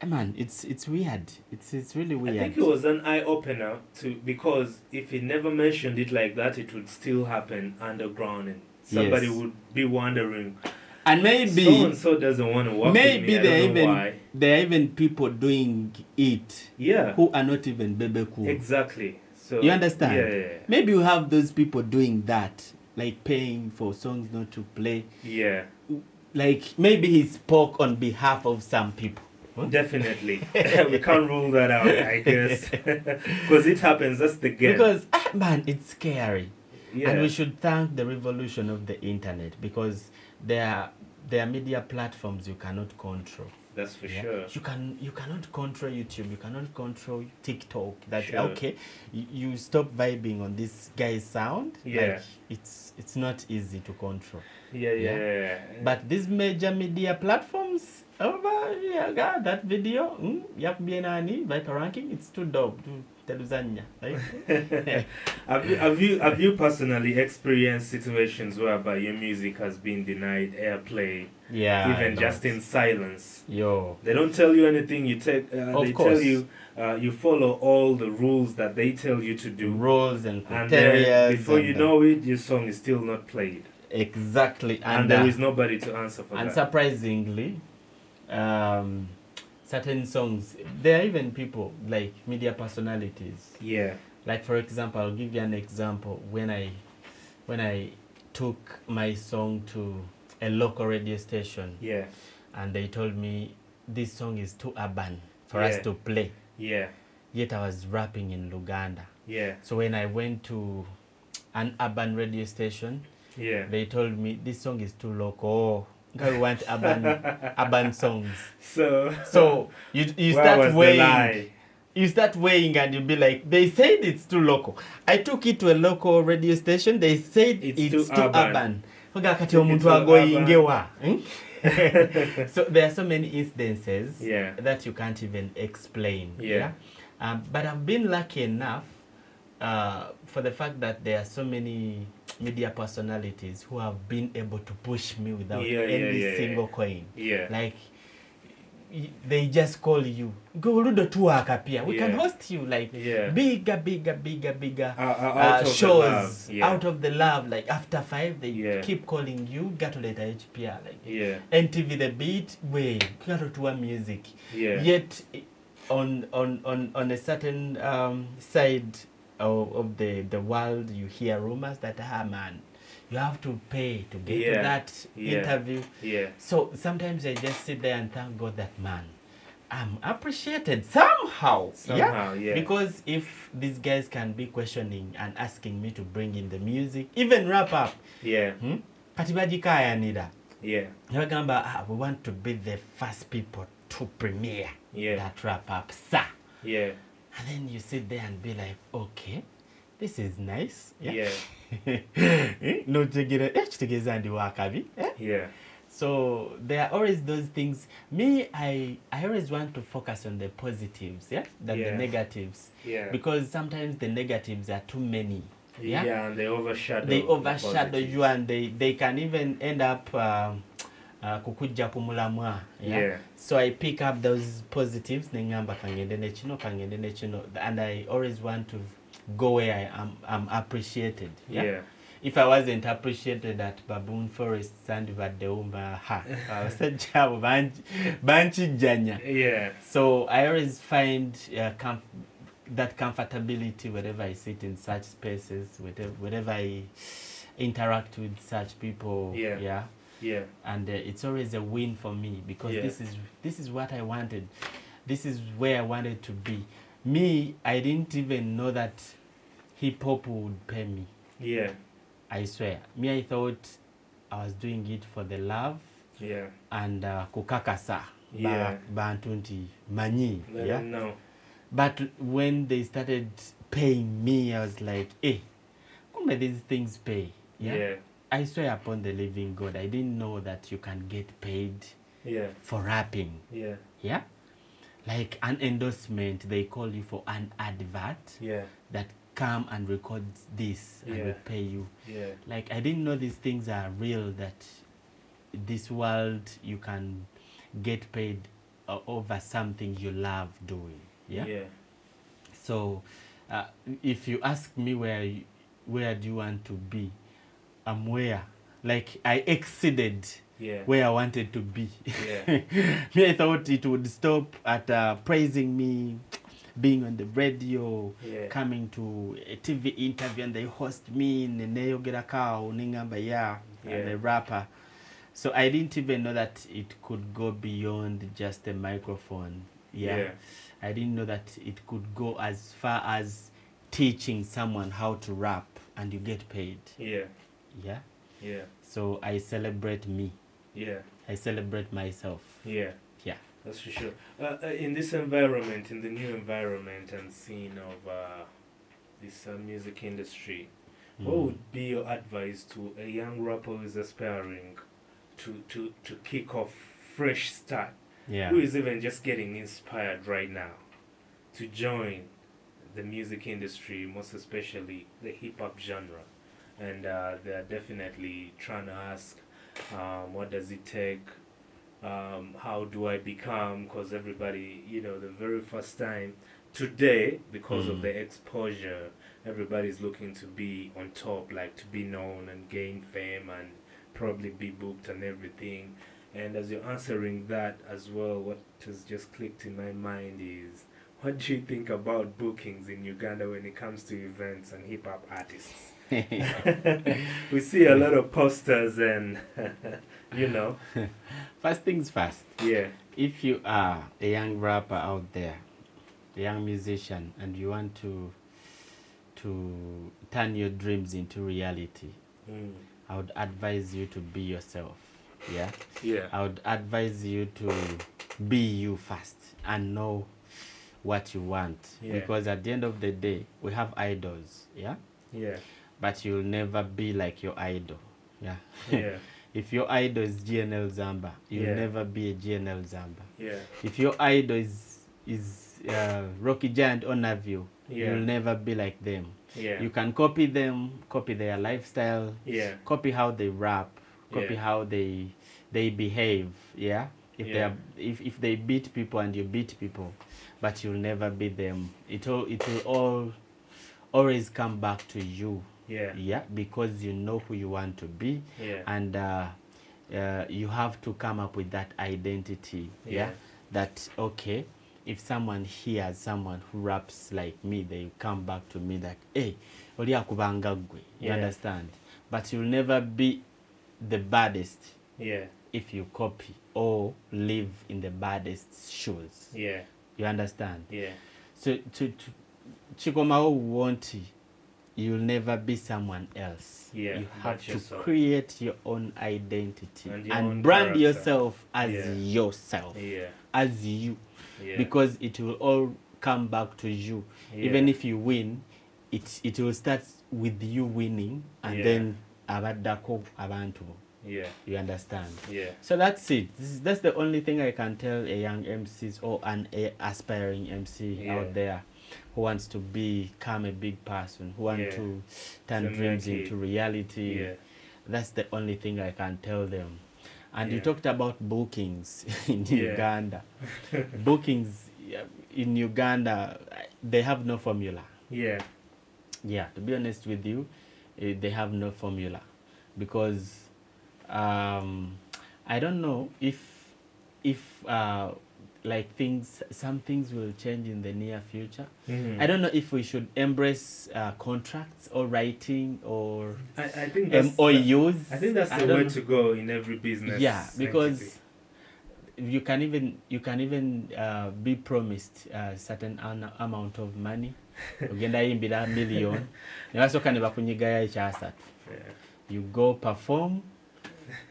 man, it's weird. It's really weird.
I think it was an eye opener because if he never mentioned it like that, it would still happen underground, and somebody would be wondering.
And maybe
so and so doesn't want to work with me. I don't know why.
There are even people doing it. Who are not even Bebe Cool.
Exactly. So
you understand? Maybe you have those people doing that, like paying for songs not to play. Like maybe he spoke on behalf of some people.
Definitely. We can't rule that out, I guess. Because it happens, that's the game.
Because, man, it's scary. And we should thank the revolution of the internet, because there are media platforms you cannot control.
That's for sure.
You cannot control YouTube. You cannot control TikTok. That
Sure.
okay, you stop vibing on this guy's sound.
Yeah.
Like it's not easy to control.
Yeah.
But these major media platforms, God, that video, yap bienani, vital ranking, it's too dope. Teluzanya. Right?
Have you personally experienced situations whereby your music has been denied airplay?
Yeah.
Even just in silence.
Yo.
They don't tell you anything. You take. They
course.
tell you. You follow all the rules that they tell you to do.
Rules and
and
criteria.
then before you know it, your song is still not played.
Exactly.
And there is nobody to answer for that.
And surprisingly, certain songs, there are even people like media personalities.
Yeah.
Like for example, I'll give you an example. When I took my song to a local radio station.
Yeah.
And they told me this song is too urban for us to play.
Yeah.
Yet I was rapping in Uganda.
Yeah.
So when I went to an urban radio station, they told me this song is too local. I want urban songs. So you start weighing. You start weighing and you'll be like, they said it's too local. I took it to a local radio station. They said it's too urban. So there are so many instances that you can't even explain. But I've been lucky enough for the fact that there are so many media personalities who have been able to push me without any single coin. Like they just call you, go Ludo to Akapia. We can host you like bigger shows out of the love. Like after 5, they keep calling you. Gatuleta HPR like NTV the beat way. Gatuleta music. Yet on a certain side of the world, you hear rumors that man, you have to pay to get to that interview. So sometimes I just sit there and thank God that man, I'm appreciated somehow. Because if these guys can be questioning and asking me to bring in the music, even wrap up. Patibajikaya nida. We want to be the first people to premiere that wrap up, sir. And then you sit there and be like, okay, this is nice. No, so there are always those things. Me, I always want to focus on the positives, than the negatives. Because sometimes the negatives are too many.
And they overshadow
you, and they can even end up kukuja kumulamwa. So I pick up those positives, and I always want to go where I'm appreciated. If I wasn't appreciated at Baboon Forest, Sandivadeumba, I said Banchi Janya. So I always find that comfortability wherever I sit in such spaces, wherever I interact with such people. And it's always a win for me, because this is what I wanted. This is where I wanted to be. Me, I didn't even know that hip hop would pay me. I swear. Me, I thought I was doing it for the love. And kukakasa. Bantunti mani.
No.
But when they started paying me, I was like, hey, come on, these things pay. I swear upon the living God, I didn't know that you can get paid for rapping. Like an endorsement, they call you for an advert that come and record this and will pay you. Like I didn't know these things are real, that this world you can get paid over something you love doing. So if you ask me where do you want to be, I'm where, like I exceeded where I wanted to be. Me, I thought it would stop at praising me, being on the radio, coming to a TV interview, and they host me in Neyogerakao, Ningamba, and the rapper. So I didn't even know that it could go beyond just a microphone. I didn't know that it could go as far as teaching someone how to rap and you get paid. So I celebrate me. I celebrate myself.
That's for sure. In this environment, in the new environment and scene of this music industry, what would be your advice to a young rapper who is aspiring to kick off fresh start, who is even just getting inspired right now to join the music industry, most especially the hip hop genre, and they're definitely trying to ask, what does it take? How do I become? Because everybody, the very first time today, because of the exposure, everybody's looking to be on top, like to be known and gain fame and probably be booked and everything. And as you're answering that as well, what has just clicked in my mind is, what do you think about bookings in Uganda when it comes to events and hip hop artists? We see a lot of posters and,
First things first.
Yeah.
If you are a young rapper out there, a young musician, and you want to turn your dreams into reality, I would advise you to be yourself. Yeah?
Yeah.
I would advise you to be you first and know what you want.
Yeah.
Because at the end of the day, we have idols. Yeah?
Yeah.
But you'll never be like your idol. Yeah?
Yeah.
If your idol is GNL Zamba, you'll never be a GNL Zamba.
Yeah.
If your idol is Rocky Giant Onaview, you'll never be like them.
Yeah.
You can copy them, copy their lifestyle, copy how they rap, copy how they behave. Yeah. If they beat people and you beat people, but you'll never beat them. It will always come back to you. Yeah, because you know who you want to be, and you have to come up with that identity. That okay, if someone hears someone who raps like me, they come back to me like, hey, oli akubanga gwe. You understand? But you'll never be the baddest if you copy or live in the baddest shoes. You understand? So to Chikomao Wonti, you'll never be someone else. You have to create your own identity and brand yourself as yourself, as you, because it will all come back to you. Even if you win, it will start with you winning, and then abadako abantu. You understand? So that's it. That's the only thing I can tell a young MCs or an aspiring MC out there who wants to become a big person, who wants to turn dreams into reality. That's the only thing I can tell them. And you talked about bookings in Uganda. Bookings in Uganda, they have no formula. To be honest with you, they have no formula, because I don't know if like some things will change in the near future. I don't know if we should embrace contracts or writing or
I think that's
MOUs.
I think that's the way to go in every business.
Because you can even be promised a certain amount of money. Ugenda yimbira million. Nebasoka ne bakunyigaya ekyasatu. You go perform,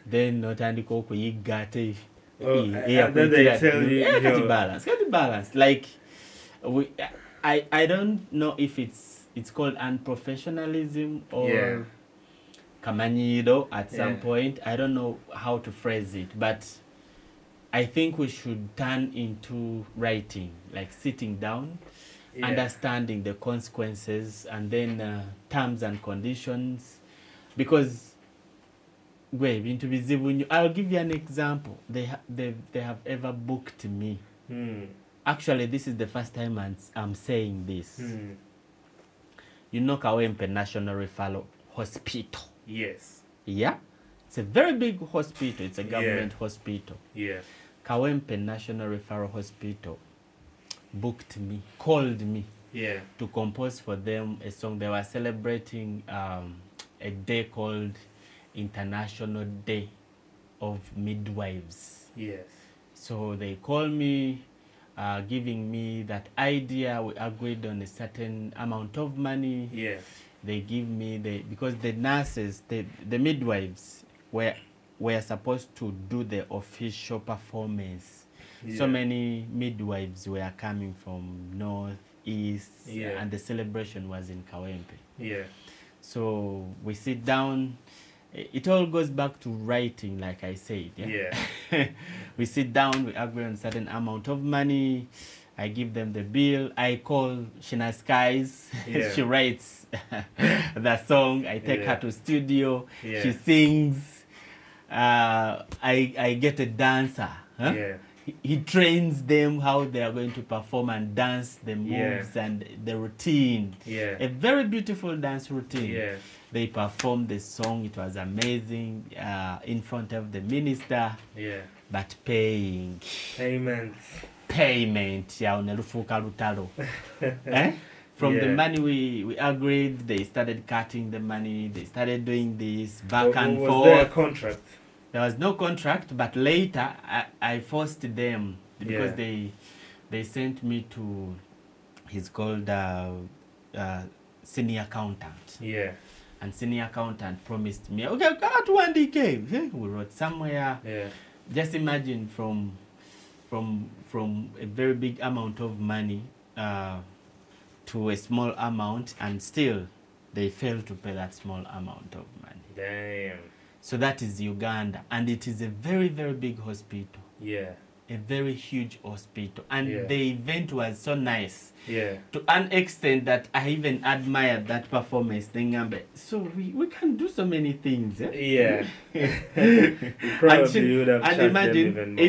then notandika okuyigga ate.
And then they tell you,
got balance. Like I don't know if it's called unprofessionalism or kamanyido at some point. I don't know how to phrase it, but I think we should turn into writing, like sitting down, understanding the consequences, and then terms and conditions, because I'll give you an example. They have ever booked me. Actually, this is the first time I'm saying this. You know Kawempe National Referral Hospital?
Yes.
Yeah? It's a very big hospital. It's a government hospital. Kawempe National Referral Hospital booked me, called me to compose for them a song. They were celebrating a day called International Day of Midwives. So they called me, giving me that idea. We agreed on a certain amount of money. They give me because the nurses, the midwives were supposed to do the official performance. So many midwives were coming from north, east, and the celebration was in Kawempe.
Yeah.
So we sit down. It all goes back to writing, like I said. Yeah. We sit down, we agree on a certain amount of money. I give them the bill. I call Shina Skies.
Yeah.
She writes the song. I take her to studio.
Yeah.
She sings. I get a dancer. Huh?
Yeah.
He trains them how they are going to perform and dance the moves and the routine.
Yeah.
A very beautiful dance routine.
Yeah.
They performed the song. It was amazing in front of the minister.
Yeah.
But payment. Yeah, unelufuka lutalo. From the money we agreed, they started cutting the money. They started doing this back and forth.
Was there a contract?
There was no contract, but later I forced them because they sent me to, he's called senior accountant.
Yeah.
And senior accountant promised me, okay, got 1DK. We wrote somewhere.
Yeah.
Just imagine from a very big amount of money to a small amount, and still they failed to pay that small amount of money.
Damn.
So that is Uganda, and it is a very, very big hospital.
Yeah.
A very huge hospital, and the event was so nice.
Yeah.
To an extent that I even admired that performance. So we can do so many things.
Yeah. Probably you would have
and imagine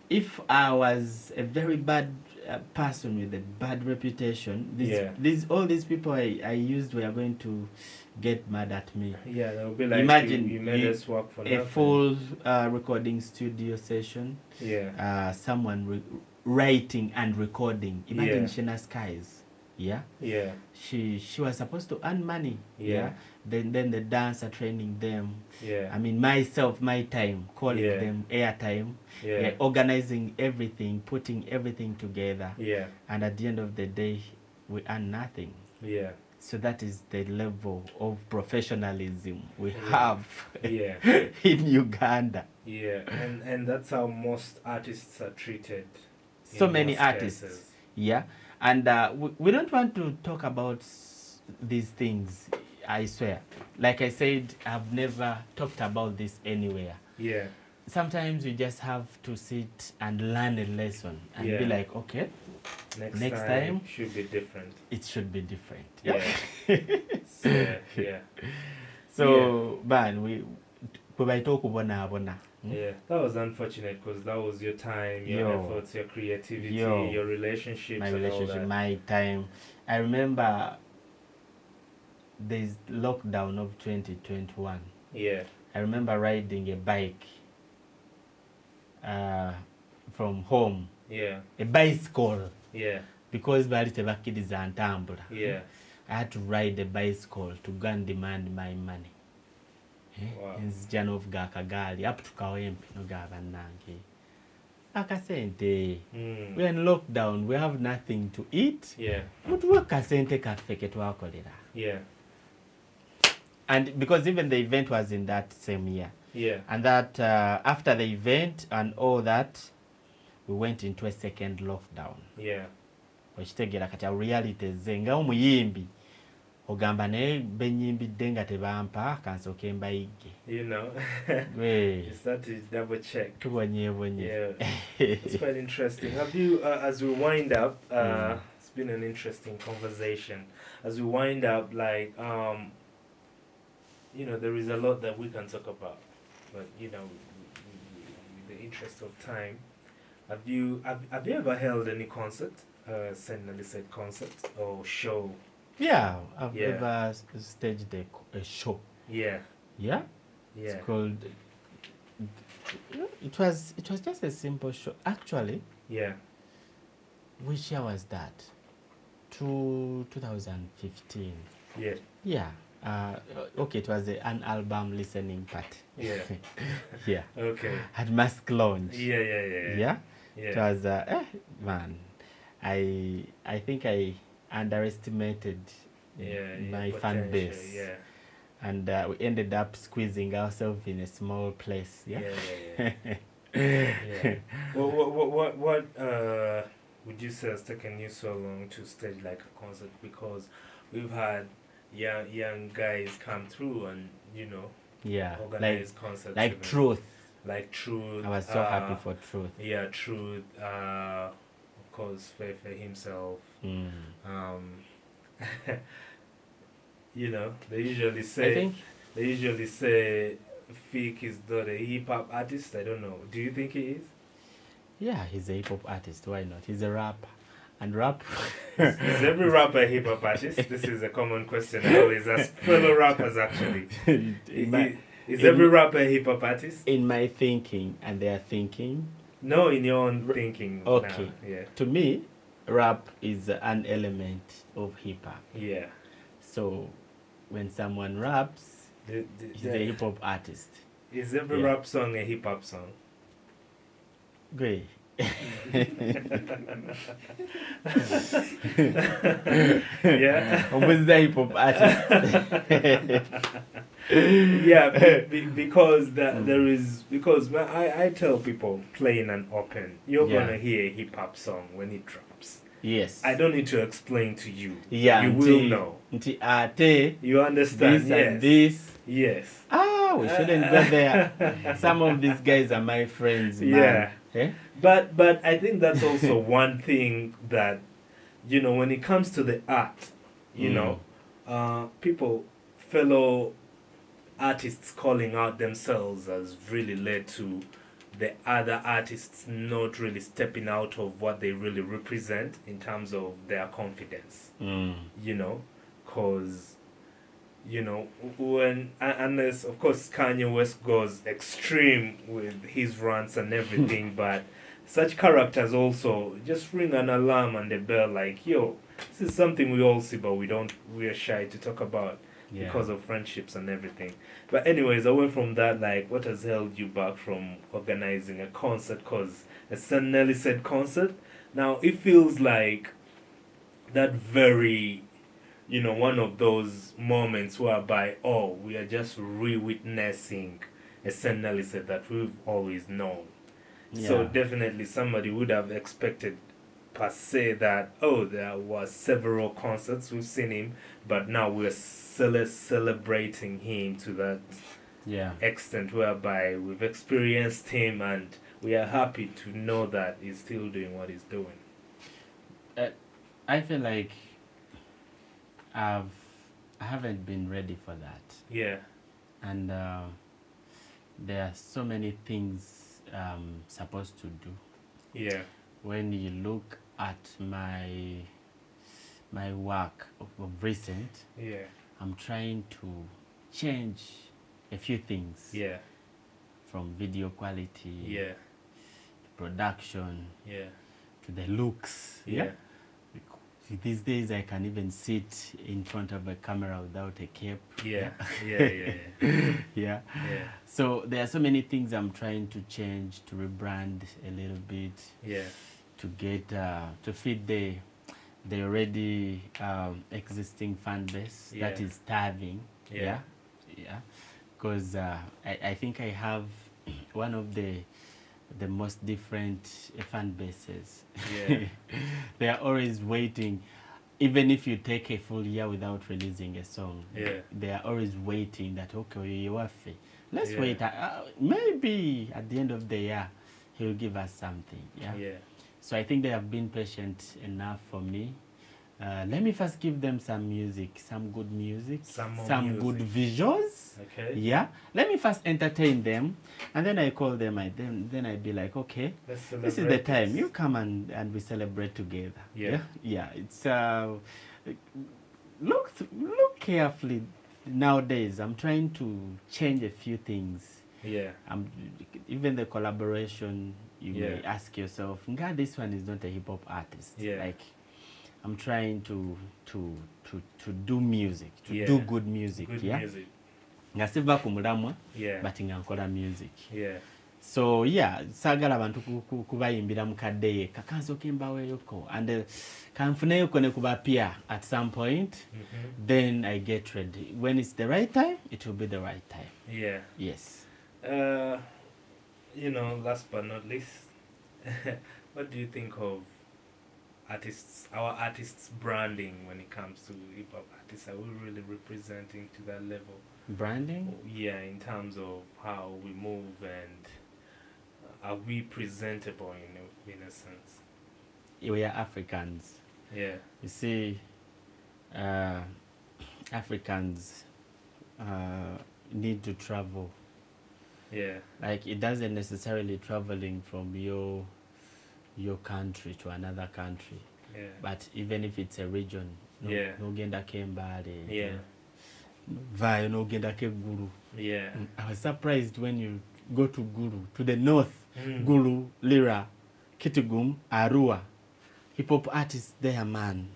if I was a very bad person with a bad reputation, all these people I used were going to get mad at me.
Yeah, they'll be like,
imagine
you made us work for
a
nothing.
full recording studio session.
Yeah.
Someone writing and recording. Imagine Shina Skies. Yeah.
Yeah.
She was supposed to earn money.
Yeah.
Then the dancer training them.
Yeah.
I mean myself, my time, calling them airtime.
Yeah.
Organizing everything, putting everything together.
Yeah.
And at the end of the day, we earn nothing.
Yeah.
So that is the level of professionalism we have
in
Uganda.
Yeah, and that's how most artists are treated.
So many artists. Cases. Yeah, and we don't want to talk about these things, I swear. Like I said, I've never talked about this anywhere.
Yeah.
Sometimes you just have to sit and learn a lesson and be like, okay, next time
should be different.
It should be different.
Yeah.
So, man,
yeah, that was unfortunate because that was your time, your efforts, your creativity, your relationships.
My relationship,
all that.
my time. I remember there's lockdown of 2021.
Yeah.
I remember riding a bike from home.
Yeah.
A bicycle.
Yeah.
Because bali tebakkiriza ntambula.
Yeah.
I had to ride a bicycle to go and demand my money.
Wow.
Nzija n'ovuga akagali up to Kawempe n'ogaba bannange. Akasente. We're in lockdown. We have nothing to eat.
Yeah.
Mutuwa kasente kaffe ke twakolera.
Yeah.
And because even the event was in that same year.
Yeah.
And that after the event and all that, we went into a second lockdown.
Yeah.
Okitegera kati reality ze nga omuyimbi ogamba naye benyimbidde nga tebampa kansooke mbayigge.
You know.
You
start to double check.
Yeah.
It's quite interesting. Have you, as we wind up, it's been an interesting conversation. As we wind up, like, you know, there is a lot that we can talk about. But, you know, in the interest of time, have you ever held any concert? Nelly-Sade concert or show?
Yeah, I've ever staged a show.
Yeah.
Yeah?
Yeah.
It's called... It was just a simple show. Actually...
Yeah.
Which year was that? 2015.
Yeah.
Yeah. Okay, it was an album listening party.
Yeah.
Yeah.
Okay.
At mask launch.
Yeah.
Yeah? It was, man, I think I underestimated my fan base.
Yeah.
And we ended up squeezing ourselves in a small place. Yeah.
Yeah. What would you say has taken you so long to stage like a concert? Because we've had young guys come through and
Yeah,
organize concerts.
like Truth.
Like Truth.
I was so happy for Truth.
Yeah, Truth. Of course, Fefe himself. They usually say Fik is not a hip hop artist. I don't know. Do you think he is?
Yeah, he's a hip hop artist. Why not? He's a rapper. And rap.
Is every rapper a hip hop artist? This is a common question I always ask fellow rappers actually. Is every rapper a hip hop artist?
In my thinking and their thinking?
No, in your own thinking.
Okay.
Now. Yeah.
To me, rap is an element of hip hop.
Yeah.
So when someone raps, he's a hip hop artist.
Is every rap song a hip hop song?
Great.
Yeah.
Who's the hip hop artist?
Yeah, because because when I tell people playing an open, you're gonna hear a hip hop song when it drops.
Yes.
I don't need to explain to you.
Yeah,
you will know.
You
understand
this
yes.
and this.
Yes.
We shouldn't go there. Some of these guys are my friends, man.
Yeah.
Eh?
But I think that's also one thing that when it comes to the art, fellow artists calling out themselves has really led to the other artists not really stepping out of what they really represent in terms of their confidence. Because when unless of course Kanye West goes extreme with his rants and everything, but such characters also just ring an alarm and a bell like, yo, this is something we all see but we are shy to talk about because of friendships and everything. But anyways, away from that, like, what has held you back from organizing a concert? Because a Nelly-Sade concert, now it feels like that very one of those moments whereby, we are just re-witnessing a Nelly-Sade that we've always known. Yeah. So definitely somebody would have expected per se that, there were several concerts, we've seen him, but now we're celebrating him to that extent whereby we've experienced him and we are happy to know that he's still doing what he's doing.
I feel like I haven't been ready for that.
Yeah.
And there are so many things I'm supposed to do.
Yeah.
When you look at my work of recent, I'm trying to change a few things.
Yeah.
From video quality,
to
production, to the looks.
Yeah.
These days I can even sit in front of a camera without a cape.
Yeah.
So there are so many things I'm trying to change, to rebrand a little bit.
Yeah.
To get to feed the already existing fan base that is starving. Because I think I have one of the most different fan bases. They are always waiting. Even if you take a full year without releasing a song, they are always waiting that, let's wait. Maybe at the end of the year, he'll give us something. So I think they have been patient enough for me. Let me first give them some music, some good music, some good visuals.
Okay.
Let me first entertain them, and then I call them. Then I'd be like, okay, this is the time. You come and we celebrate together. It's look carefully. Nowadays, I'm trying to change a few things. Even the collaboration. You may ask yourself, this one is not a hip hop artist. Like, I'm trying to do music, to do good music. Nga siva ku mulamwa, but nga nkola music. So sagala abantu kubayimbira mukadde yekka kansooke mbaweyoko and kanfuneyoko ne kubapia at some point. Then I get ready. When it's the right time, it will be the right time. Yes.
last but not least, what do you think of our artists' branding when it comes to hip hop artists? Are we really representing to that level?
Branding?
Yeah, in terms of how we move and are we presentable in a sense?
We are Africans.
Yeah.
You see, Africans need to travel.
Yeah.
Like it doesn't necessarily traveling from your country to another country.
Yeah.
But even if it's a region,
Yeah.
Nogenda Kembale.
Yeah.
Via Nogenda Guru.
Yeah.
I was surprised when you go to Guru, to the north,
Mm.
Guru, Lira, Kitugum, Arua. Hip hop artists there, man.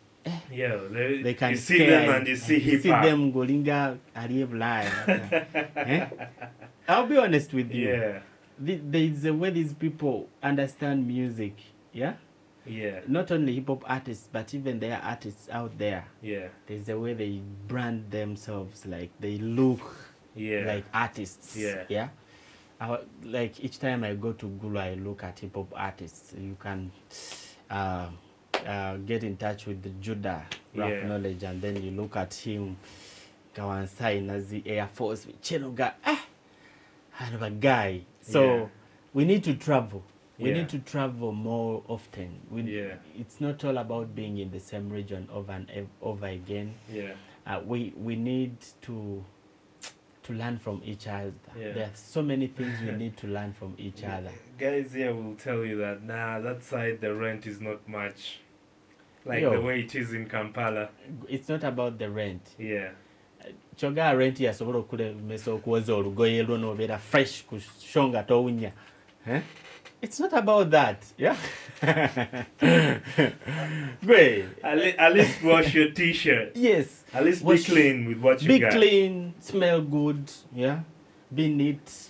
Yeah,
They can
you see them and you see hip hop.
See them Golinga Arieb live. I'll be honest with you.
Yeah.
There is a way these people understand music. Yeah.
Yeah.
Not only hip hop artists, but even there are artists out there.
Yeah.
There's a way they brand themselves, like they look like artists.
Yeah.
Yeah. Like each time I go to Gulu, I look at hip hop artists. You can get in touch with the Judah rap knowledge, and then you look at him, go and sign as the Air Force with Chenoga. Kind of a guy. So we need to travel. We need to travel more often. It's not all about being in the same region over and over again.
Yeah.
We need to learn from each other.
Yeah.
There are so many things we need to learn from each other.
Guys here will tell you that that side the rent is not much like the way it is in Kampala.
It's not about the rent.
Yeah.
Choga rent yasobola okulemesa okuwoza olugoye lwo n'obeera fresh kushonga towunya. It's not about that. Yeah. Great.
At least wash your t-shirt.
Yes.
At least be clean with what you got.
Be clean, smell good. Yeah. Be neat.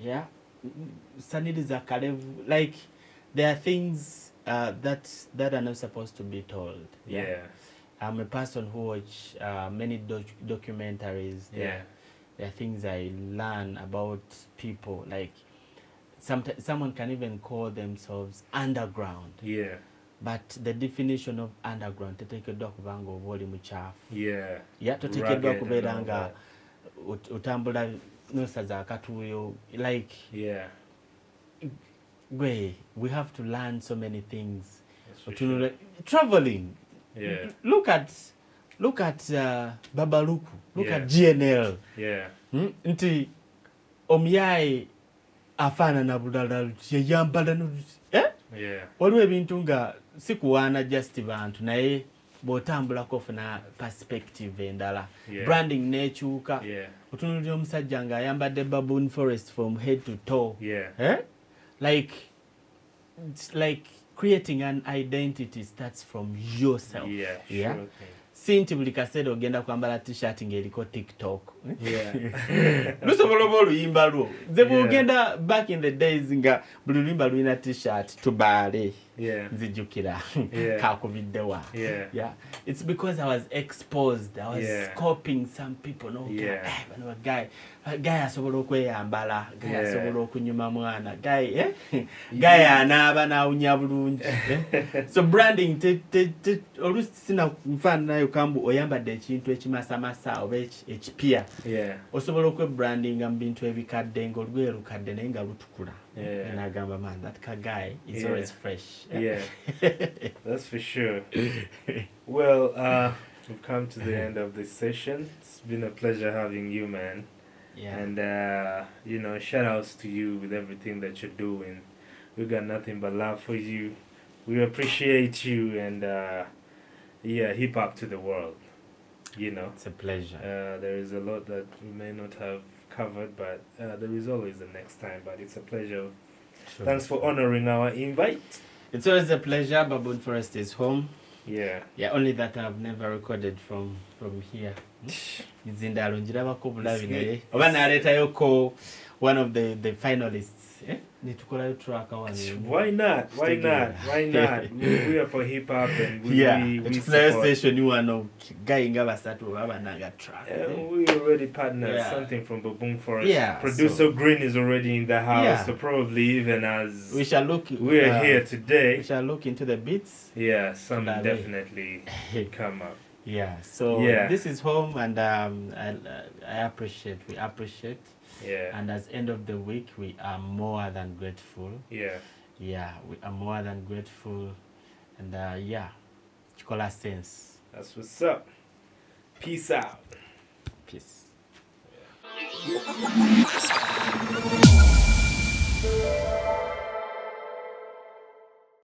Yeah. Sanitize kalevu. Like there are things that are not supposed to be told.
Yeah.
I'm a person who watch many documentaries.
Yeah.
There are things I learn about people. Like someone can even call themselves underground.
Yeah.
But the definition of underground, tetekedwa kubanga oboli muchafu.
Yeah.
Yeah, tetekedwa kubeera nga utambula nosaza akatuyo. Like we have to learn so many things.
Sure.
Traveling.
Yeah.
Look at Babaluku. Look at GNL.
Yeah.
Nti omyaye afana na budala yeyambala
Yeah.
Waliwo ebintu nga sikuwaana just bantu naye bw'otambulako ofuna perspective endala. Branding nekyuka. Otunuulira omusajja ng'ayambadde baboon forest from head to toe. Like it's like creating an identity starts from yourself.
Sure.
Sinti buli kaseera ogenda kwambala t-shirt ng'eriko TikTok. Lusobola oba oluyimba lwo. Nze bw'ogenda back in the days nga buli luyimba lulina t-shirt tubaale. Nzijjukira. Kakubiddewa. It's because I was exposed. I was scoping some people. Guy asobola okweyambala. Guy asobola okunyuma mwana. Guy anaaba n'awunya bulungi. So branding oluusi sina nfaananayo kambu oyambadde ekintu ekimasamasa oba ekipya. Osobola okwebrandinga mu bintu ebikadde ng'olugoye lukadde naye nga lutukula. And I gamba, man, that guy is always fresh.
That's for sure. Well, we've come to the end of this session. It's been a pleasure having you, man. And shout outs to you with everything that you're doing. We got nothing but love for you. We appreciate you, and hip hop to the world.
It's a pleasure.
There is a lot that we may not have covered, but there is always the next time. But it's a pleasure. Sure. Thanks for honoring our invite.
It's always a pleasure. Baboon Forest is home.
Yeah.
Only that I've never recorded from from here. Izindalo njirabako bulabi naye. Oba naleetayoko one of the finalists. Nitukolayo track one.
Why not? Why not? Why not? We are for hip hop and we
support. Station you know guy ngabasatu baba naga track.
We already partnered something from Baboon Forest.
Yeah,
Producer Green is already in the house, so probably even as
we shall look.
We are here today.
We shall look into the beats.
Yeah, some definitely come up.
Yeah, so this is home, and I appreciate. We appreciate.
Yeah.
And at the end of the week, we are more than grateful.
Yeah.
Yeah, we are more than grateful, and Chikola sense.
That's what's up. Peace out.
Peace.
Yeah.